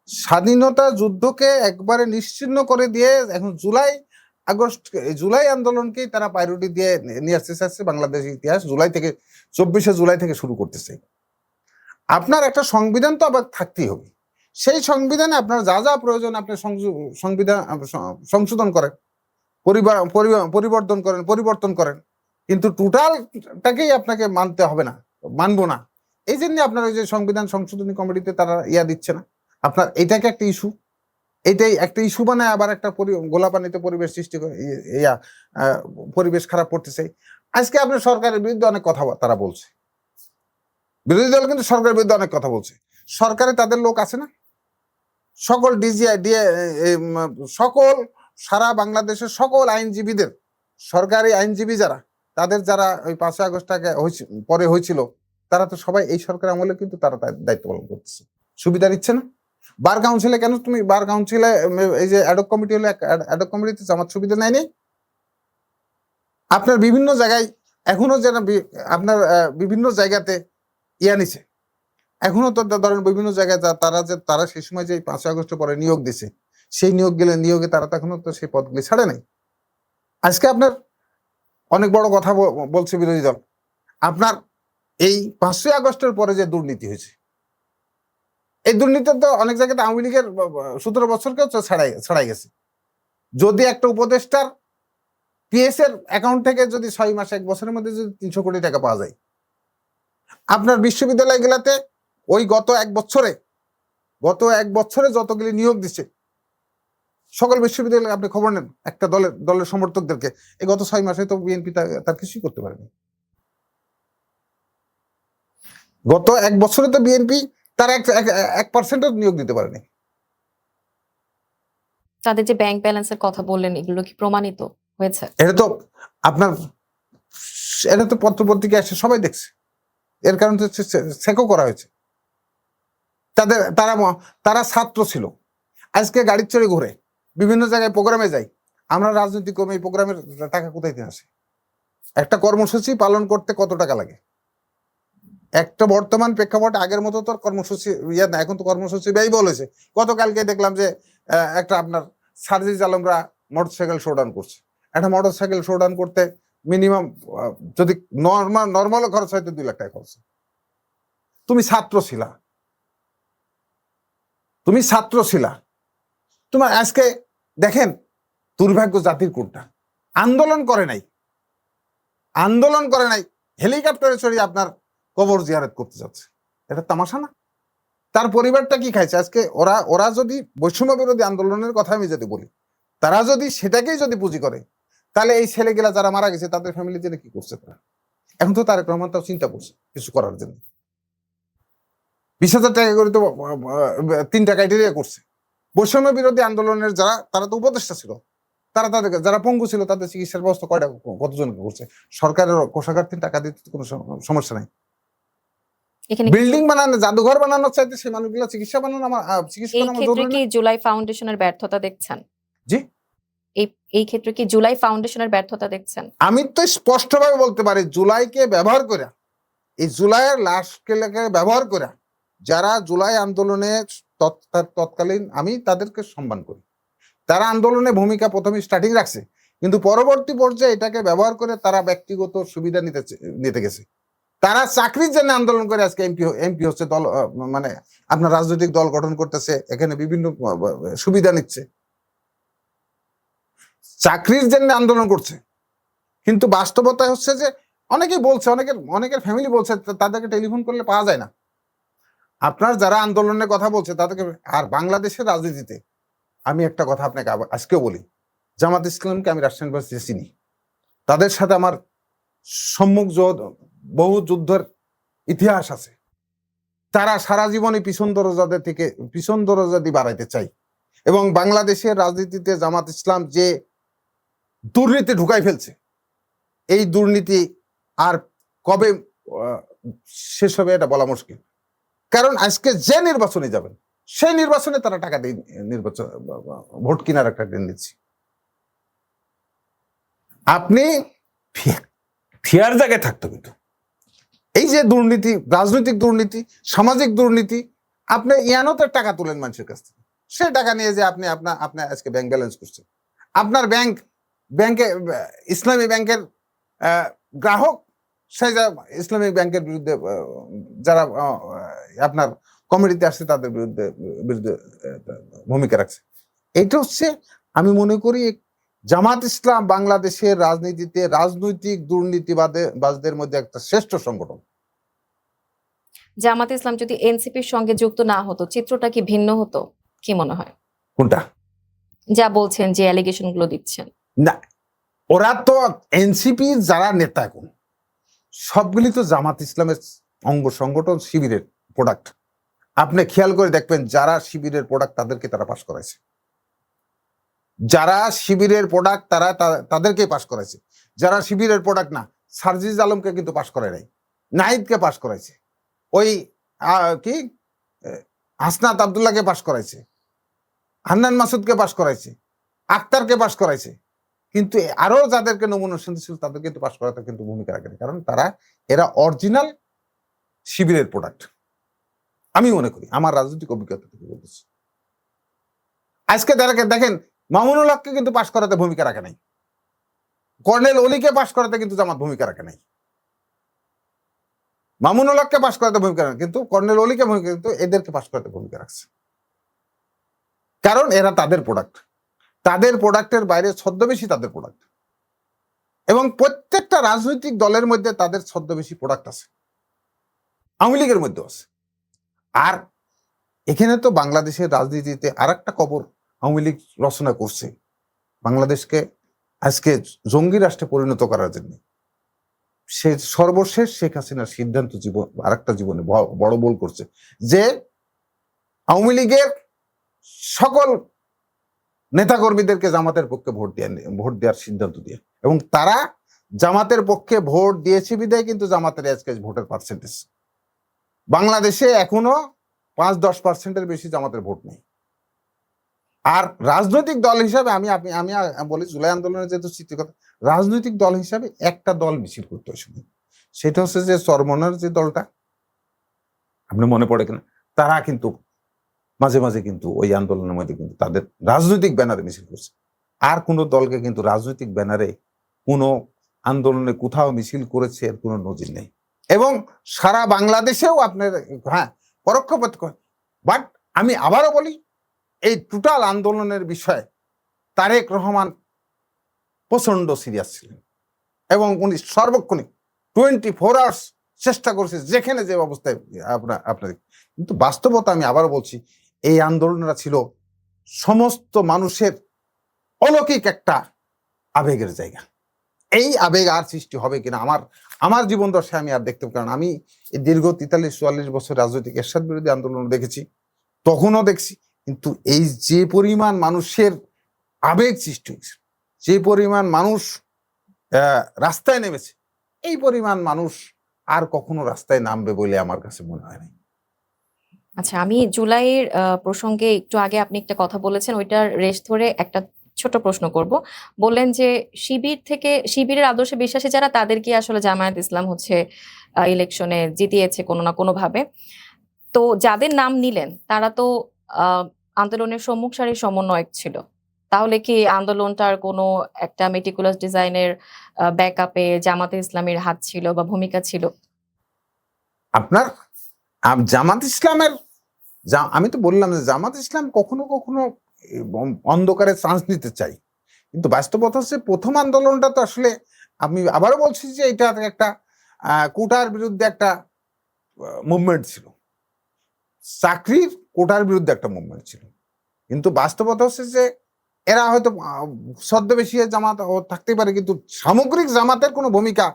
স্বাধীনতা যুদ্ধকে একবারে নিশ্চিহ্ন করে দিয়ে এখন জুলাই আন্দোলনকেই তারা প্রায়োরিটি দিয়ে নিয়ে আসতে চাচ্ছে। বাংলাদেশের ইতিহাস জুলাই থেকে ২৪শে জুলাই থেকে শুরু করতেছে। আপনার একটা সংবিধান তো আবার থাকতেই হবে, সেই সংবিধানে আপনার যা যা প্রয়োজন আপনি সংবিধান সংশোধন করেন, পরিবর্তন করেন, কিন্তু টোটালটাকেই আপনাকে মানতে হবে না, মানবো না। এই জন্য আপনার ওই যে সংবিধান সংশোধনী কমিটিতে তারা দিচ্ছে না। আপনার এটাকে একটা ইস্যু, এটাই একটা ইস্যু বানায় আবার একটা গোলাপানিতে পরিবেশ সৃষ্টি করে, পরিবেশ খারাপ করতেছে। আজকে আপনার সরকারের বিরুদ্ধে অনেক কথা তারা বলছে, বিরোধী দল কিন্তু সরকারের বিরুদ্ধে অনেক কথা বলছে। সরকারে তাদের লোক আছে না, সকল সকল সারা বাংলাদেশের সকল আইনজীবীদের, সরকারি আইনজীবী তাদের যারা ওই ৫ই আগস্টটাকে পরে হয়েছিল, তারা তো সবাই এই সরকার আমলে কিন্তু তারা দায়িত্ব পালন করতেছে, সুবিধা নিচ্ছে না। বার কাউন্সিলে কেন তুমি বার কাউন্সিলে এই যে অ্যাডক কমিটি হলে অ্যাডক কমিটিতে জামাত সুবিধা নেয়নি? আপনার বিভিন্ন জায়গায় এখনো যেটা আপনার বিভিন্ন জায়গাতে নিছে, এখনো তো ধরেন বিভিন্ন জায়গায় তারা সেই সময় যে ৫ই আগস্টের পরে নিয়োগ দিছে, সেই নিয়োগে তারা তো এখনো তো সেই পদগুলি ছাড়ে নাই। আজকে আপনার অনেক বড় কথা বলছে বিরোধী দল, আপনার এই ৫ই আগস্টের পরে যে দুর্নীতি হয়েছে, এই দুর্নীতি তো অনেক জায়গাতে আওয়ামী লীগের ১৭ বছরকেও ছাড়াই গেছে। যদি একটা উপদেষ্টার পিএস এর অ্যাকাউন্ট থেকে যদি ৬ মাস ১ বছরের মধ্যে যদি ৩০০ কোটি টাকা পাওয়া যায়, আপনার বিশ্ববিদ্যালয়গুলোতে ওই গত এক বছরে যতগুলি নিয়োগ দিচ্ছে সকল বিশ্ববিদ্যালয়ে আপনি খবর নেন, একটা দলের সমর্থকদেরকে এই গত ৬ মাসে তো বিএনপি তার কিছুই করতে পারেনি। গত এক বছরে তো বিএনপি তার ১% নিয়োগ দিতে পারেনি। তাদের যে ব্যাংক ব্যালেন্সের কথা বললেন, এগুলো কি প্রমাণিত হয়েছে? এটা তো পত্রপত্রিকা এসে সবাই দেখছে, এর কারণ হচ্ছে চেকও করা হয়েছে। তারা ছাত্র ছিল, আজকে গাড়ি চড়ে ঘুরে বিভিন্ন জায়গায় প্রোগ্রামে যায়। আমরা রাজনৈতিক কর্মী, এই প্রোগ্রামের টাকা কোথায় থেকে আসে? একটা কর্মসূচি পালন করতে কত টাকা লাগে? একটা বর্তমান প্রেক্ষাপটে আগের মতো তো কর্মসূচি না, এখন তো কর্মসূচি ব্যয়বহুল হয়েছে। গতকালকে দেখলাম যে একটা আপনার সার্জিস আলমরা মোটরসাইকেল শোডাউন করছে। একটা মোটরসাইকেল শোডাউন করতে মিনিমাম যদি নর্মাল খরচ হয়তো 2 লাখ টাকা খরচ। তুমি ছাত্র ছিলা, তোমার আজকে দেখেন দুর্ভাগ্য জাতির কোনটা, আন্দোলন করে নাই, হেলিকপ্টারে চড়িয়ে আপনার কবর জিয়ারত করতে যাচ্ছে। এটা তামাশা না? তার পরিবারটা কি খাইছে আজকে? ওরা যদি বৈষম্য বিরোধী আন্দোলনের কথা আমি যদি বলি, তারা যদি সেটাকেই যদি পুঁজি করে, তাহলে এই ছেলেগুলা যারা মারা গেছে তাদের ফ্যামিলি জন্য কি করছে তারা? এখন তো তারেক রহমান তাও চিন্তা করছে কিছু করার জন্য। 20,000 টাকা করে তো 3টা ক্রাইটেরিয়া করছে। বৈষম্য বিরোধী আন্দোলনের যারা, তারা তো উপদেষ্টা ছিল, তাদের যারা পঙ্গু ছিল তাদের চিকিৎসার ব্যবস্থা কতজনকে করছে? সরকারের কোষাগার থেকে টাকা দিতে কোনো সমস্যা নাই। এখানে বিল্ডিং বানানো, জাদুঘর বানানোর চাইতে সেই মানুষগুলো চিকিৎসা বানানো এই ক্ষেত্রে কি জুলাই ফাউন্ডেশনের ব্যর্থতা দেখছেন? জি, এই ক্ষেত্রে কি জুলাই ফাউন্ডেশনের ব্যর্থতা দেখছেন? আমি তো স্পষ্টভাবে বলতে পারি, জুলাইকে ব্যবহার করে, এই জুলাইয়ের লাশকে ব্যবহার করে যারা জুলাই আন্দোলনে তৎকালীন, আমি তাদেরকে সম্মান করি, তারা আন্দোলনে ভূমিকা প্রথমে স্টার্টিং রাখছে, কিন্তু পরবর্তী পর্যায়ে এটাকে ব্যবহার করে তারা ব্যক্তিগত সুবিধা নিতে গেছে। তারা চাকরির জন্য আন্দোলন করে আজকে এমপি হচ্ছে, দল মানে আপনার রাজনৈতিক দল গঠন করতেছে, এখানে বিভিন্ন সুবিধা নিচ্ছে, চাকরির জন্য আন্দোলন করছে। কিন্তু বাস্তবতা হচ্ছে যে অনেকেই বলছে, অনেকের ফ্যামিলি বলছে তাদেরকে টেলিফোন করলে পাওয়া যায় না। আপনার যারা আন্দোলনের কথা বলছে তাদেরকে, আর বাংলাদেশের রাজনীতিতে আমি একটা কথা আপনাকে আজকেও বলি, জামাত ইসলামকে আমি রাজশাহী ইউনিভার্সিটি চিনি, তাদের সাথে আমার সম্মুখ বহু যুদ্ধের ইতিহাস আছে। তারা সারা জীবনে পিছন দরজা দিয়ে বাড়াইতে চাই, এবং বাংলাদেশের রাজনীতিতে জামাত ইসলাম যে দুর্নীতি ঢুকাই ফেলছে, এই দুর্নীতি আর কবে শেষ হবে এটা বলা মুশকিল। কারণ আজকে যে নির্বাচনে যাবেন সেই নির্বাচনে তারা টাকা দিয়ে ভোট কেনার একটা ট্রেন দিচ্ছে। আপনি ফেয়ার জায়গায় থাকতো, কিন্তু এই যে দুর্নীতি, রাজনৈতিক দুর্নীতি, সামাজিক দুর্নীতি, আপনি ইয়ানতের টাকা তুলেন মানুষের কাছ থেকে, সে টাকা নিয়ে যে আপনি আজকে ব্যাংক ব্যালেন্স করছেন, আপনার ব্যাংকে ইসলামী ব্যাংকের গ্রাহক, সেই ইসলামিক ব্যাংকের বিরুদ্ধে যারা আপনার কমিটিতে আসছে তাদের বিরুদ্ধে ভূমিকা রাখছে। এটা হচ্ছে, আমি মনে করি জামাত ইসলাম বাংলাদেশের রাজনীতিতে রাজনৈতিক দুর্নীতিবাজদের মধ্যে একটা শ্রেষ্ঠ সংগঠন। জামাত ইসলাম যদি এনসিপির সঙ্গে যুক্ত না হতো, চিত্রটা কি ভিন্ন হতো? কি মনে হয়? কোনটা? যা বলছেন, যে অ্যালিগেশন গুলো দিচ্ছেন। না, ওরা তো এনসিপি যারা নেতা এখন সবগুলি তো জামাত ইসলামের অঙ্গ সংগঠন, শিবিরের প্রোডাক্ট। আপনি খেয়াল করে দেখবেন, যারা শিবিরের প্রোডাক্ট তাদেরকে তারা পাশ করাইছে, যারা শিবিরের প্রোডাক্ট তাদেরকে পাশ করাইছে। যারা শিবিরের প্রোডাক্ট না, সার্জিজ আলমকে কিন্তু পাশ করায় নাই, নাহিদকে পাশ করাইছে, ওই কি হাসনাত আব্দুল্লাহকে পাশ করাইছে, হান্নান মাসুদকে পাশ করাইছে, আক্তারকে পাশ করাইছে, কিন্তু আরো যাদেরকে নমুনা ছিল তাদেরকে কিন্তু পাশ করাতে কিন্তু ভূমিকা রাখেনি, কারণ এরা অরিজিনাল শিবিরের প্রোডাক্ট। আমি মনে করি, আমার রাজনৈতিক অভিজ্ঞতা থেকে বলতেছি। আজকে দেখেন মামুনুল হককে কিন্তু পাশ করাতে ভূমিকা রাখে নাই, কর্নেল অলিকে পাশ করাতে কিন্তু জামাত ভূমিকা রাখে নাই, মামুনুল হককে পাশ করাতে ভূমিকা রাখে, কিন্তু কর্নেল অলিকে ভূমিকা, কিন্তু এদেরকে পাশ করাতে ভূমিকা রাখছে, কারণ এরা তাদের প্রোডাক্ট, তাদের প্রোডাক্টের বাইরে ছদ্মবেশী তাদের প্রোডাক্ট, এবং প্রত্যেকটা রাজনৈতিক দলের মধ্যে তাদের ছদ্মবেশী প্রোডাক্ট আছে, আওয়ামী লীগের মধ্যে আছে। আর এখানে তো বাংলাদেশের রাজনীতিতে আর একটা কবর আওয়ামী লীগ রচনা করছে, বাংলাদেশকে আজকে জঙ্গি রাষ্ট্রে পরিণত করার জন্য। সে সর্বশেষ শেখ হাসিনার সিদ্ধান্ত আর একটা জীবনে বড় ভুল করছে, যে আওয়ামী লীগের সকল নেতাকর্মীদেরকে জামাতের পক্ষে ভোট দেওয়ার সিদ্ধান্ত দিয়ে, এবং তারা জামাতের পক্ষে ভোট দিয়েছে বিদায় কিন্তু জামাতের আজকে ভোটের পার্সেন্টেজ বাংলাদেশে এখনো 5-10% বেশি জামাতের ভোট নেই। আর রাজনৈতিক দল হিসাবে আমি বলি, জুলাই আন্দোলনের যেহেতু কথা, রাজনৈতিক দল হিসাবে একটা দল মিছিল করতে হয়, সেটা হচ্ছে যে চরমনার যে দলটা, আপনি মনে পড়ে কিনা, তারা কিন্তু মাঝে মাঝে কিন্তু ওই আন্দোলনের মধ্যে কিন্তু তাদের রাজনৈতিক ব্যানারে মিছিল করছে। আর কোনো দলকে কিন্তু রাজনৈতিক ব্যানারে কোনো আন্দোলনে কোথাও মিছিল করেছে এর কোনো নজির নেই। এবং সারা বাংলাদেশেও আপনার পরোক্ষ প্রত্যক্ষ। বাট আমি আবারও বলি, এই টোটাল আন্দোলনের বিষয়ে তারেক রহমান প্রচন্ড সিরিয়াস ছিলেন এবং উনি সর্বক্ষণিক 24 আওয়ার্স চেষ্টা করছে যেখানে যে অবস্থায় আপনার। কিন্তু বাস্তবতা আমি আবারও বলছি, এই আন্দোলনটা ছিল সমস্ত মানুষের অলৌকিক একটা আবেগের জায়গা। এই আবেগ আর সৃষ্টি হবে কিনা আমার জীবন দশায় আমি আর দেখতে, কারণ আমি এই দীর্ঘ 43-44 বছর রাজনৈতিক এরশাদ বিরোধী আন্দোলন দেখেছি, তখনও দেখছি। কিন্তু এই যে পরিমাণ মানুষের আবেগ সৃষ্টি হয়েছে, যে পরিমাণ মানুষ রাস্তায় নেমেছে, এই পরিমাণ মানুষ আর কখনো রাস্তায় নামবে বলে আমার কাছে মনে হয় না। আচ্ছা, আমি জুলাইয়ের প্রসঙ্গে একটু আগে আপনি একটা কথা বলেছেন, ওইটার রেশ ধরে একটা ছোট প্রশ্ন করব। বললেন যে শিবিরের আদর্শে বিশ্বাসী যারা, তাদেরকে আসলে জামায়াত ইসলাম হচ্ছে ইলেকশনে জিতিয়েছে কোনো না কোনো ভাবে। তো যাদের নাম নিলেন তারা তো আন্দোলনের সম্মুখ সারির সমন্বয়ক ছিল। তাহলে কি আন্দোলনটার কোনো একটা মেটিকুলাস ডিজাইনের ব্যাকআপে জামাতে ইসলামের হাত ছিল বা ভূমিকা ছিল? আপনার জামাত ইসলামের আমি তো বললাম যে জামাত ইসলাম কখনো কখনো অন্ধকারে চান্স নিতে চাই, কিন্তু বাস্তবতা হচ্ছে প্রথম আন্দোলনটা তো আসলে আমি আবারও বলছি যে এটা একটা কোটার বিরুদ্ধে একটা মুভমেন্ট ছিল, চাকরির কোটার বিরুদ্ধে একটা মুভমেন্ট ছিল। কিন্তু বাস্তবতা হচ্ছে যে এরা হয়তো ছদ্মবেশী জামাত থাকতেই পারে, কিন্তু সামগ্রিক জামাতের কোনো ভূমিকা,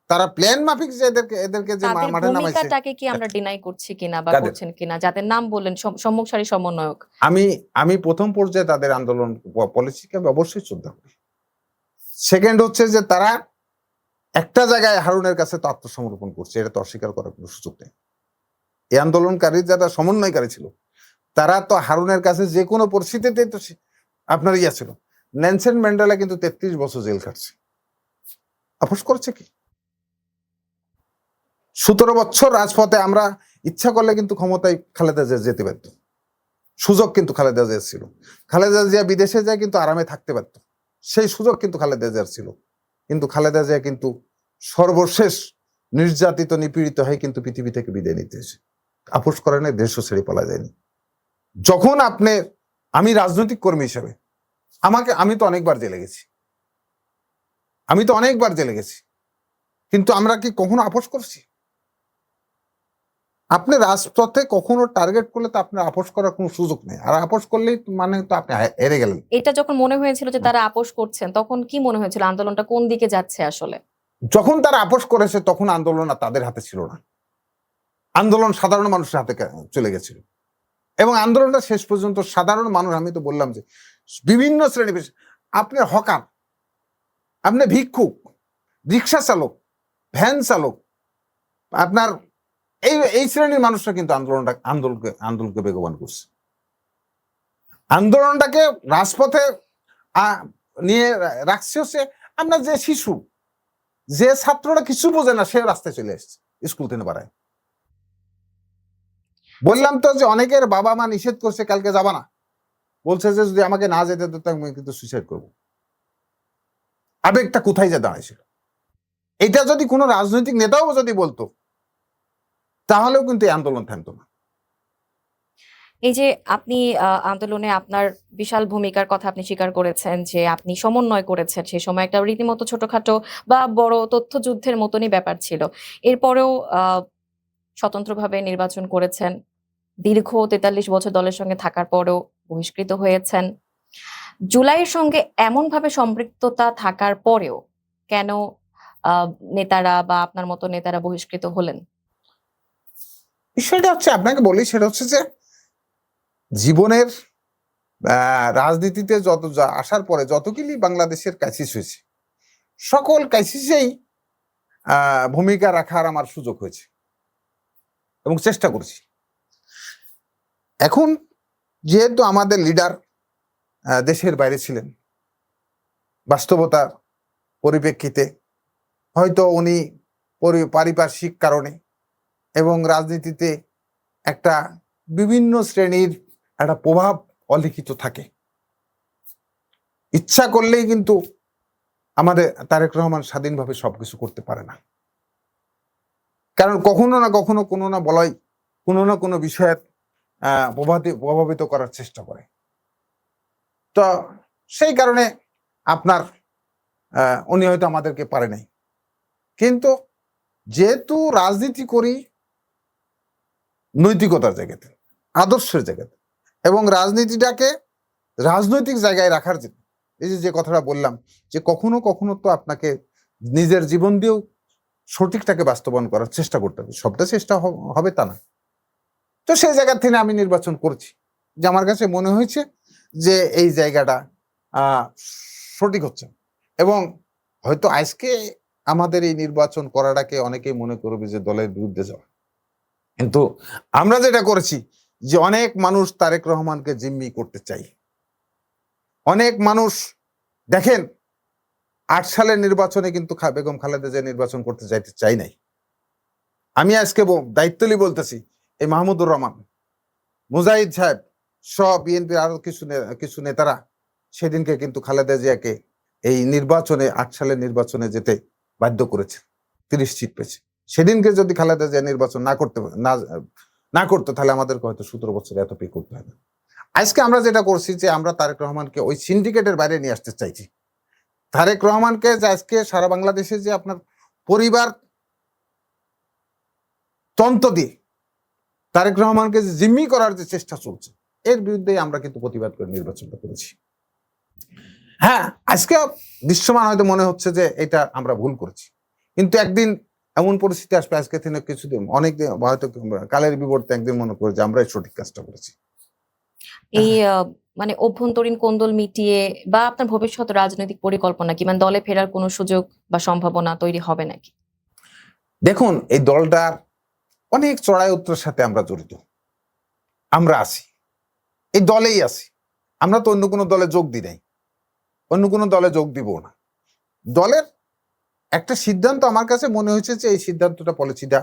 তারা প্ল্যান মাফিক যে এদেরকে যে তাদের মাঠে নামাইছে। ভূমিকাটাকে কি আমরা ডিনাই করছি কিনা বা কাদের? করছেন কিনা, যাদের নাম বললেন সম্মুখ সারি সমন্বয়ক? আমি প্রথম পর্যায়ে তাদের আন্দোলন পলিসিকে আমি অবশ্যই শ্রদ্ধা করি। সেকেন্ড হচ্ছে যে তারা একটা জায়গায় হারুনের কাছে তো আত্মসমর্পণ করছে, এটা তো অস্বীকার করার কোনো সুযোগ নেই। এই আন্দোলনকারী যারা সমন্বয়কারী ছিল, তারা তো হারুনের কাছে যে কোনো পরিস্থিতিতে তো আপনার ছিল। নেলসন ম্যান্ডেলা কিন্তু 33 বছর জেল খাটছে, আপোষ করছে কি? 17 বছর রাজপথে আমরা ইচ্ছা করলে কিন্তু ক্ষমতায় খালেদা জিয়া যেতে পারত, সুযোগ কিন্তু খালেদা জিয়া ছিল। খালেদা জিয়া বিদেশে যায় কিন্তু আরামে থাকতে পারত, সেই সুযোগ কিন্তু খালেদা জিয়ার ছিল। কিন্তু খালেদা জিয়া কিন্তু সর্বশেষ নির্যাতিত নিপীড়িত হয়ে কিন্তু পৃথিবী থেকে বিদায় নিতে এসে আপোষ করে নাই, দেশও ছেড়ে পালা যায়নি। যখন আমি রাজনৈতিক কর্মী হিসেবে আমি তো অনেকবার জেলে গেছি, কিন্তু আমরা কি কখনো আপোষ করছি? আপনি রাজপথে কখনো টার্গেট করলে তো আপনার আপোষ করার কোনো সুযোগ নেই, আর আপোষ করলেই মানে তো আপনি হেরে গেলেন। এটা যখন মনে হয়েছিল যে তারা আপোষ করছেন, তখন কি মনে হয়েছিল আন্দোলনটা কোন দিকে যাচ্ছে আসলে? যখন তারা আপোষ করেছে তখন আন্দোলন আর তাদের হাতে ছিল না, আন্দোলন সাধারণ মানুষের হাতে চলে গেছিল। এবং আন্দোলনটা শেষ পর্যন্ত সাধারণ মানুষ, আমি তো বললাম যে বিভিন্ন শ্রেণী, আপনার হকার, আপনি ভিক্ষুক, রিক্সা চালক, ভ্যান চালক, আপনার এই শ্রেণীর মানুষরা কিন্তু আন্দোলনকে বেগবান করছে। আন্দোলনটাকে রাজপথে নিয়ে রাখছে হচ্ছে আপনার যে শিশু, যে ছাত্ররা কিছু বোঝে না, সে রাস্তায় চলে এসছে স্কুল থেকে পাড়ায়। বললাম তো যে অনেকের বাবা মা নিষেধ করছে, কালকে যাবা না, বলছে যে যদি আমাকে না যেতে দিত আমি কিন্তু সুইসাইড করবো। আবেগটা কোথায় যে দাঁড়াইছিল, এটা যদি কোনো রাজনৈতিক নেতাও যদি বলতো তাহলেও কিন্তু এই আন্দোলন থামতো না। এই যে আপনি আন্দোলনে আপনার বিশাল ভূমিকার কথা আপনি স্বীকার করেছেন, যে আপনি সমন্বয় করেছেন, সেই সময় একটা রীতিমতো ছোটখাটো বা বড় তথ্যযুদ্ধের মতনই ব্যাপার ছিল। এরপরেও স্বতন্ত্রভাবে নির্বাচন করেছেন, দীর্ঘ 43 বছর দলের সঙ্গে থাকার পরেও বহিষ্কৃত হয়েছেন। জুলাইয়ের সঙ্গে এমনভাবে সম্পৃক্ততা থাকার পরেও কেন নেতারা বা আপনার মতো নেতারা বহিষ্কৃত হলেন? বিষয়টা হচ্ছে, আপনাকে বলি, সেটা হচ্ছে যে জীবনের রাজনীতিতে আসার পরে যতগুলি বাংলাদেশের ক্রাইসিস হয়েছে, সকল ক্রাইসিসেই ভূমিকা রাখার আমার সুযোগ হয়েছে এবং চেষ্টা করছি। এখন যেহেতু আমাদের লিডার দেশের বাইরে ছিলেন, বাস্তবতার পরিপ্রেক্ষিতে হয়তো উনি পারিপার্শ্বিক কারণে এবং রাজনীতিতে একটা বিভিন্ন শ্রেণীর একটা প্রভাব অলিখিত থাকে, ইচ্ছা করলেই কিন্তু আমাদের তারেক রহমান স্বাধীনভাবে সবকিছু করতে পারে না, কারণ কখনো না কখনো কোনো না বলাই কোনো না কোনো বিষয়ে প্রভাবিত করার চেষ্টা করে। তো সেই কারণে আপনার উনি হয়তো আমাদেরকে পারে নাই, কিন্তু যেহেতু রাজনীতি করি নৈতিকতার জায়গাতে, আদর্শের জায়গাতে, এবং রাজনীতিটাকে রাজনৈতিক জায়গায় রাখার জন্য এই যে কথাটা বললাম যে কখনো কখনো তো আপনাকে নিজের জীবন দিয়েও সঠিকটাকে বাস্তবায়ন করার চেষ্টা করতে হবে, সবটা চেষ্টা হবে তা না। তো সেই জায়গা থেকে আমি নির্বাচন করছি, যে আমার কাছে মনে হয়েছে যে এই জায়গাটা সঠিক হচ্ছে। এবং হয়তো আজকে আমাদের এই নির্বাচন করাটাকে অনেকেই মনে করবে যে দলের বিরুদ্ধে যাওয়া, কিন্তু আমরা যেটা করেছি যে অনেক মানুষ তারেক রহমানকে জিম্মি করতে চাই। অনেক মানুষ দেখেন ৮ সালের নির্বাচনে কিন্তু বেগম খালেদা জিয়া নির্বাচন করতে যাইতে চাই নাই। আমি আজকে দায়িত্ব নিয়ে বলতেছি, এই মাহমুদুর রহমান, মুজাহিদ সাহেব সব বিএনপির আরো কিছু নেতারা সেদিনকে কিন্তু খালেদা জিয়াকে এই নির্বাচনে ৮ সালের নির্বাচনে যেতে বাধ্য করেছে, ৩০ সিট পেয়েছে। সেদিনকে যদি খালেদা জিয়া নির্বাচন না করতো তাহলে আমাদেরকে হয়তো ১৭ বছর এত পে করতে হয় না। আজকে আমরা যেটা করছি যে আমরা তারেক রহমানকে ওই সিন্ডিকেটের বাইরে নিয়ে আসতে চাইছি। তারেক রহমানকে যে আজকে সারা বাংলাদেশে যে আপনার পরিবার তন্ত্র দিয়ে তারেক রহমানকে যে জিম্মি করার যে চেষ্টা চলছে, এর বিরুদ্ধে আমরা কিন্তু প্রতিবাদ করে নির্বাচনটা করেছি। হ্যাঁ, আজকে দৃশ্যমান হয়তো মনে হচ্ছে যে এটা আমরা ভুল করেছি, কিন্তু একদিন এমন পরিস্থিতি আসবে, আজকে থেকে কিছুদিন অনেকদিন হয়তো কালের বিবর্তে একদিন মনে করে যে আমরাই সঠিক কাজটা করেছি। এই মানে অভ্যন্তরীণ কোন্দল মিটিয়ে বা আপনার ভবিষ্যৎ রাজনৈতিক পরিকল্পনা কি, মানে দলে ফেরার কোনো সুযোগ বা সম্ভাবনা তৈরি হবে নাকি? দেখুন, এই দলটার অনেক চড়াই উত্তরের সাথে আমরা জড়িত, আমরা আছি, এই দলেই আছি। আমরা তো অন্য কোনো দলে যোগ দিই নাই, অন্য কোনো দলে যোগ দিব না। দলের একটা সিদ্ধান্ত আমার কাছে মনে হয়েছে যে এই সিদ্ধান্তটা পলিসিটা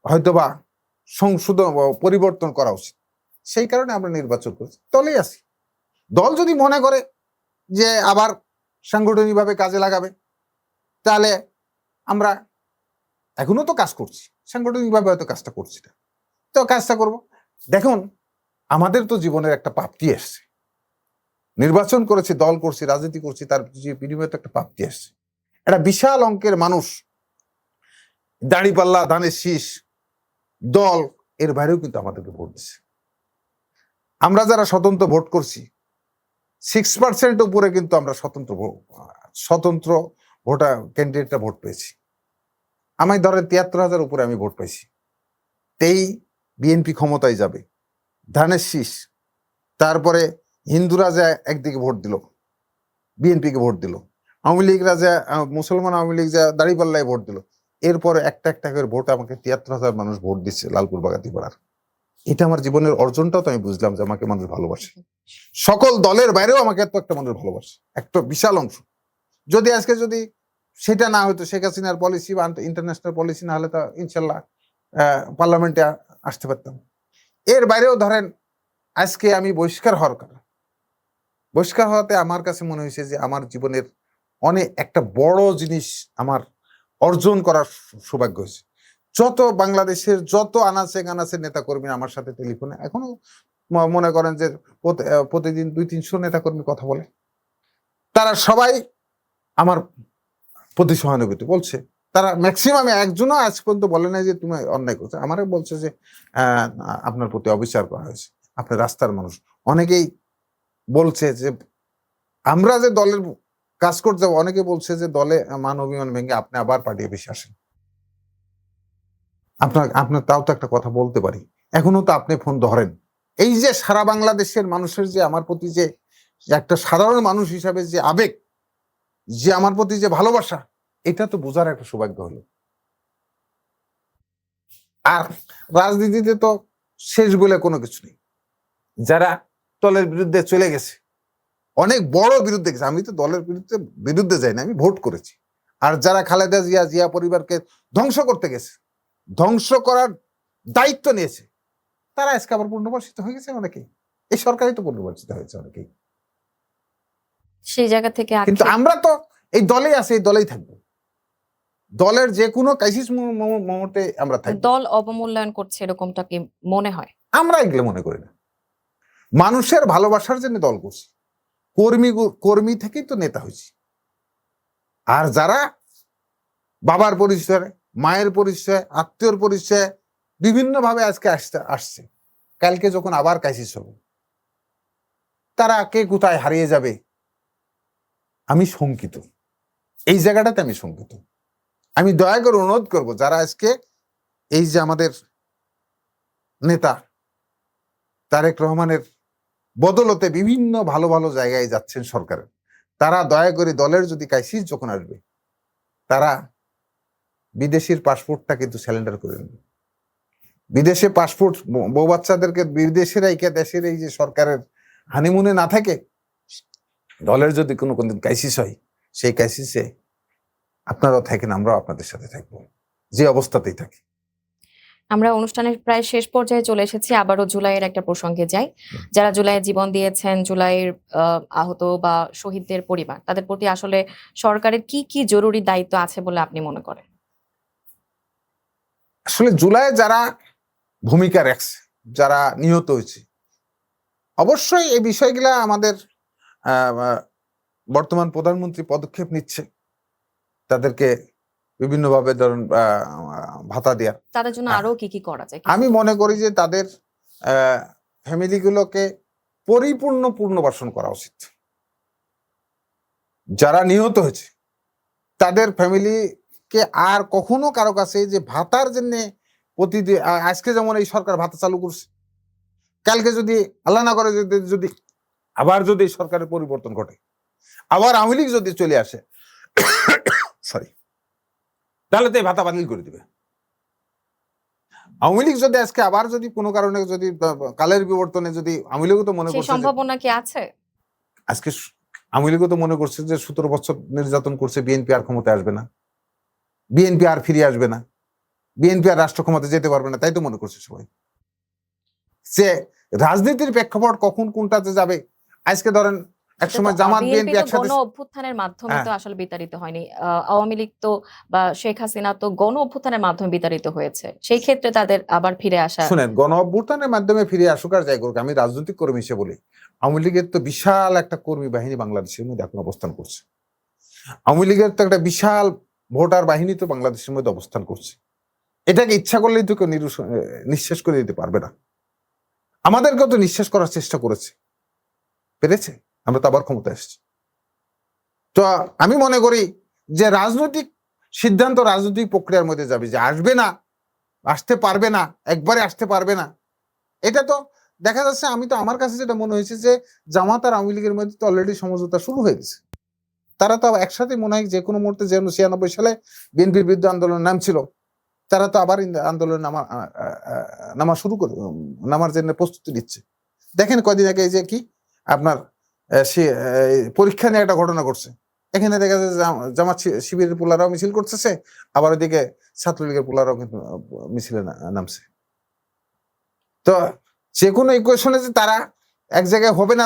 হয়তোবা সংশোধন পরিবর্তন করা উচিত, সেই কারণে আমরা নির্বাচন করছি, দলেই আছি। দল যদি মনে করে যে আবার সাংগঠনিকভাবে কাজে লাগাবে, তাহলে আমরা এখনো তো কাজ করছি, সাংগঠনিকভাবে হয়তো কাজটা করছি না, তো কাজটা করব। দেখুন, আমাদের তো জীবনের একটা প্রাপ্তি এসছে, নির্বাচন করেছি, দল করছি, রাজনীতি করছি, তার বিনিময়ে তো একটা প্রাপ্তি এসছে। একটা বিশাল অঙ্কের মানুষ দাঁড়িপাল্লা, ধানের শীষ, দল, এর বাইরেও কিন্তু আমাদেরকে ভোট দিচ্ছে। আমরা যারা স্বতন্ত্র ভোট করছি 6% উপরে কিন্তু আমরা স্বতন্ত্র ভোটার ক্যান্ডিডেটটা ভোট পেয়েছি। আমি ধরেন ৭৩,০০০ উপরে আমি ভোট পাইছি। তেই বিএনপি ক্ষমতায় যাবে, ধানের শীষ, তারপরে হিন্দুরা যা একদিকে ভোট দিল, বিএনপিকে ভোট দিল, আওয়ামী লীগরা যা মুসলমান আওয়ামী লীগ যা দাঁড়িপাল্লায় ভোট দিল, এরপরে একটা একটা করে ভোট আমাকে ৭৩,০০০ মানুষ ভোট দিচ্ছে লালপুর বাগাতি পাড়ার। এটা আমার জীবনের অর্জনটাও তো আমি বুঝলাম যে আমাকে মানুষ ভালোবাসে, সকল দলের বাইরেও আমাকে এত একটা মানুষ ভালোবাসে, একটা বিশাল অংশ। যদি আজকে যদি সেটা না হতো, শেখ হাসিনার পলিসি বা ইন্টারন্যাশনাল পলিসি না হলে তো ইনশাল্লাহ পার্লামেন্টে আসতে পারতাম। এর বাইরেও ধরেন আজকে আমি বহিষ্কার হওয়াতে আমার কাছে মনে হয়েছে যে আমার জীবনের অনেক একটা বড় জিনিস আমার অর্জন করার সৌভাগ্য হয়েছে। যত বাংলাদেশের যত আনাচে কানাচে নেতাকর্মী আমার সাথে টেলিফোনে এখনো মনে করেন যে প্রতিদিন ২-৩০০ নেতাকর্মী কথা বলে, তারা সবাই আমার প্রতি সহানুভূতি বলছে। তারা ম্যাক্সিমাম একজনও আজ পর্যন্ত বলে নাই যে তুমি অন্যায় করছো, আমারও বলছে যে আপনার প্রতি অবিচার করা হয়েছে, আপনার রাস্তার মানুষ। অনেকেই বলছে যে আমরা যে দলের কাজ করতে যাবো, অনেকে বলছে যে দলে মান অভিমান ভেঙে আপনি আবার পার্টি অফিসে আসেন। আপনার তাও তো একটা কথা বলতে পারি, এখনো তো আপনি ফোন ধরেন। এই যে সারা বাংলাদেশের মানুষের যে আমার প্রতি যে একটা সাধারণ মানুষ হিসাবে যে আবেগ, যে আমার প্রতি যে ভালোবাসা, এটা তো বোঝার একটা সৌভাগ্য হলো। আর রাজনীতিতে তো শেষ বলে কোনো কিছু নেই। যারা দলের বিরুদ্ধে চলে গেছে, অনেক বড় বিরুদ্ধে গেছে, আমি তো দলের বিরুদ্ধে যাই না, আমি ভোট করেছি। আর যারা খালেদা জিয়া পরিবারকে ধ্বংস করতে গেছে, ধ্বংস করার দায়িত্ব নিয়েছে, তারা আজকে আবার পুনর্বাসিত হয়ে গেছে অনেকেই। এই সরকারই তো পুনর্বাসিত হয়েছে অনেকেই। সেই জায়গা থেকে কিন্তু আমরা তো এই দলেই আছি, এই দলেই থাকবো। দলের যে কোনো ক্রাইসিস মোমেন্টে আমরা থাকবো। দল অবমূল্যায়ন করছে এরকমটা কি মনে হয়? আমরা এগুলো মনে করি না। মানুষের ভালোবাসার জন্য দল করছি, কর্মী থেকেই তো নেতা হয়েছি। আর যারা বাবার পরিচয়, মায়ের পরিচয়, আত্মীয়র পরিচয় বিভিন্ন ভাবে আজকে আসছে, কালকে যখন আবার ক্রাইসিস হবে তারা কে কোথায় হারিয়ে যাবে, আমি শঙ্কিত। এই জায়গাটাতে আমি শঙ্কিত। আমি দয়া করে অনুরোধ করব, যারা আজকে এই যে আমাদের নেতা তারেক রহমানের বদলতে বিভিন্ন ভালো ভালো জায়গায় যাচ্ছেন সরকারের, তারা দয়া করে দলের যদি ক্রাইসিস যখন আসবে তারা বিদেশির পাসপোর্টটা কিন্তু স্যালেন্ডার করে নেবে। বিদেশে পাসপোর্ট, বউ বাচ্চাদেরকে বিদেশে রেখে দেশের এই যে সরকারের হানিমুনে না থাকে, দলের যদি কোনো কোনদিন ক্রাইসিস হয়, সেই ক্রাইসিসে আপনারাও থাকেন, আমরাও আপনাদের সাথে থাকবো, যে অবস্থাতেই থাকি। আমরা অনুষ্ঠানের প্রায় শেষ পর্যায়ে চলে এসেছি। আবারও জুলাইয়ের একটা প্রসঙ্গে যাই। যারা জুলাইয়ে জীবন দিয়েছেন, জুলাইয়ের আহত বা শহীদদের পরিবার, তাদের প্রতি আসলে সরকারের কি কি জরুরি দায়িত্ব আছে বলে আপনি মনে করেন? আসলে জুলাই যারা ভূমিকা রাখছে, যারা নিহত হয়েছে, অবশ্যই এই বিষয়গুলা আমাদের বর্তমান প্রধানমন্ত্রী পদক্ষেপ নিচ্ছে তাদেরকে বিভিন্নভাবে ধরুন ভাতা দেওয়া। তাদের জন্য আরো কি কি করা যায়? আমি মনে করি যে তাদের ফ্যামিলিগুলোকে পরিপূর্ণ পুনর্বাসন করা উচিত। যারা নিহত হয়েছে তাদের ফ্যামিলিকে আর কখনো কারো কাছে যে ভাতার জন্য প্রতিদিন, আজকে যেমন এই সরকার ভাতা চালু করছে, কালকে যদি আল্লাহ না করে যদি আবার যদি সরকারের পরিবর্তন ঘটে, আবার আওয়ামী লীগ যদি চলে আসে, সরি, তাহলে তো এই ভাতা বাতিল করে দিবে। আওয়ামী লীগ যদি আজকে আবার যদি কোনো কারণে যদি কালের বিবর্তনে যদি আওয়ামী লীগও তো মনে করছে, সম্ভাবনা কি আছে? আজকে আওয়ামী লীগও তো মনে করছে যে 17 বছর নির্যাতন করছে, বিএনপি আর ক্ষমতায় আসবে না, বিএনপি আর ফিরে আসবে না, বিএনপি আর রাষ্ট্র ক্ষমতায় যেতে পারবে না, তাই তো মনে করছে সবাই। সে রাজনীতির প্রেক্ষাপট কখন কোনটাতে যাবে, আজকে ধরেন একসময় জামাত বিএনপি একসাথে, গণ অভ্যুত্থানের মাধ্যমে তো আসলে বিতাড়িত হয়নি। আওয়ামী লীগ তো বা শেখ হাসিনা তো গণ অভ্যুত্থানের মাধ্যমে বিতাড়িত হয়েছে। সেই ক্ষেত্রে তাদের আবার ফিরে আসা। শুনেন, গণ অভ্যুত্থানের মাধ্যমে ফিরে আসুক আর যাই করুক, আমি রাজনৈতিক কর্মী হিসেবে বলি, আওয়ামী লীগের তো বিশাল একটা কর্মী বাহিনী বাংলাদেশের মধ্যে এখন অবস্থান করছে। আওয়ামী লীগের তো একটা বিশাল ভোটার বাহিনী তো বাংলাদেশের মধ্যে অবস্থান করছে। এটাকে ইচ্ছা করলেই তো কেউ নিঃশেষ করে দিতে পারবে না। আমাদেরকেও তো নিঃশেষ করার চেষ্টা করেছে, পেরেছে, আমরা তো আবার ক্ষমতা এসেছি। তো আমি মনে করি যে রাজনৈতিক সিদ্ধান্ত রাজনৈতিক প্রক্রিয়ার মধ্যে যাবে, যে আসবে না, আসতে পারবে না, একবারে আসতে পারবে না, এটা তো দেখা যাচ্ছে। আমি তো, আমার কাছে যেটা মনে হয়েছে যে জামাত আর আওয়ামী লীগের মধ্যে তো অলরেডি সমঝোতা শুরু হয়ে গেছে। তারা তো একসাথে মনে হয় যে কোনো মুহূর্তে, যেন 96 সালে বিএনপির বিরুদ্ধে আন্দোলন নামছিল, তারা তো আবার আন্দোলন নামার শুরু করে, নামার জন্য প্রস্তুতি নিচ্ছে। দেখেন কয়দিন আগে এই যে কি আপনার সে পরীক্ষা নিয়ে একটা ঘটনা ঘটছে, এখানে দেখা যায় জামাত শিবিরের পোলারাও মিছিল করতেছে, আবার ওইদিকে ছাত্রলীগের পোলারাও কিন্তু মিছিলে নামছে। তো যে কোনো ইকুয়েশনে যে তারা এক জায়গায় হবে না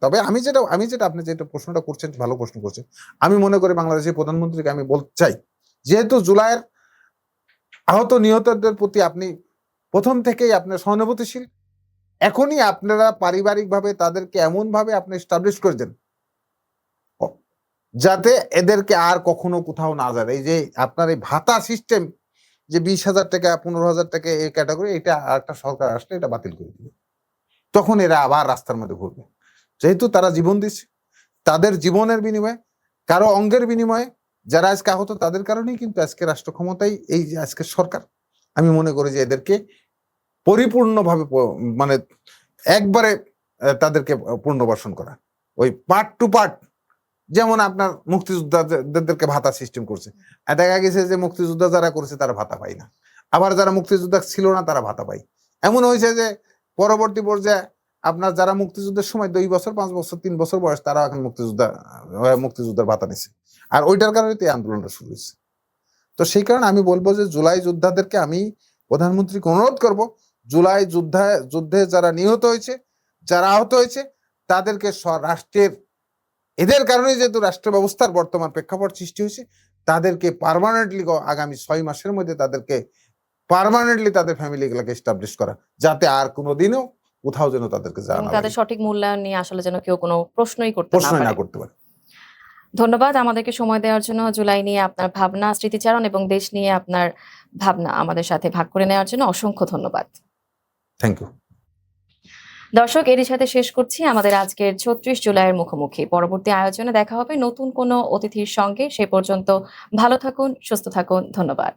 তবে আমি যেটা আপনি যেটা প্রশ্নটা করছেন, ভালো প্রশ্ন করছেন। আমি মনে করি বাংলাদেশের প্রধানমন্ত্রীকে আমি বলতে চাই, যেহেতু জুলাইয়ের আহত নিহতদের প্রতি আপনি প্রথম থেকেই আপনার সহানুভূতিশীল, এখনই আপনারা পারিবারিকভাবে তাদেরকে এমন ভাবে আপনি এস্টাবলিশ করে দেন যাতে এদেরকে আর কখনো কোথাও না যায়। এই যে আপনার এই ভাতা সিস্টেম, যে 20,000 টাকা 15,000 টাকা এই ক্যাটাগরি, এটা একটা সরকার আসলে এটা বাতিল করে দিবে, তখন এরা আবার রাস্তার মধ্যে ঘুরবে। যেহেতু তারা জীবন দিচ্ছে, তাদের জীবনের বিনিময়ে, কারো অঙ্গের বিনিময়ে, যারা আজকে আহত তাদের কারণেই কিন্তু আজকে রাষ্ট্র ক্ষমতায় এই যে আজকে সরকার। আমি মনে করি যে এদেরকে পরিপূর্ণভাবে মানে একবারে তাদেরকে পুনর্বাসন করা, ওই পার্ট টু পার্ট, যেমন আপনার মুক্তিযোদ্ধাদেরকে ভাতা সিস্টেম করছে। দেখা গেছে যে মুক্তিযোদ্ধা যারা করছে তারা ভাতা পায় না, আবার যারা মুক্তিযোদ্ধা ছিল না তারা ভাতা পায়। এমন হয়েছে যে পরবর্তী পর্যায়ে আপনার যারা মুক্তিযুদ্ধের সময় 2 বছর 5 বছর 3 বছর বয়স, তারা এখন মুক্তিযোদ্ধার ভাতা নিছে, আর ওইটার কারণে তো এই আন্দোলনটা শুরু হয়েছে। তো সেই কারণে আমি বলবো যে জুলাই যোদ্ধাদেরকে আমি প্রধানমন্ত্রীকে অনুরোধ করব, জুলাই যুদ্ধে যারা নিহত হয়েছে, যারা আহত হয়েছে, তাদেরকে রাষ্ট্রের এদের কারণে যেহেতু রাষ্ট্র ব্যবস্থার বর্তমান প্রেক্ষাপট সৃষ্টি হয়েছে, তাদেরকে পার্মানেন্টলি আগামী 6 মাসের মধ্যে তাদেরকে পার্মানেন্টলি তাদের ফ্যামিলিগুলোকে এস্টাবলিশ করা, যাতে আর কোনোদিনও কোথাও যেন তাদেরকে এবং জানা তাদের সঠিক মূল্যায়ন নিয়ে আসলে যেন কেউ কোনো প্রশ্নই করতে না প্রশ্নই না পারে। করতে পারে। ধন্যবাদ আমাদেরকে সময় দেওয়ার জন্য, জুলাই নিয়ে আপনার ভাবনা, স্মৃতিচারণ এবং দেশ নিয়ে আপনার ভাবনা আমাদের সাথে ভাগ করে নেওয়ার জন্য অসংখ্য ধন্যবাদ। Thank you. দর্শক, এরই সাথে শেষ করছি আমাদের আজকের ৩৬ জুলাইয়ের মুখোমুখি। পরবর্তী আয়োজনে দেখা হবে নতুন কোনো অতিথির সঙ্গে। সে পর্যন্ত ভালো থাকুন, সুস্থ থাকুন। ধন্যবাদ।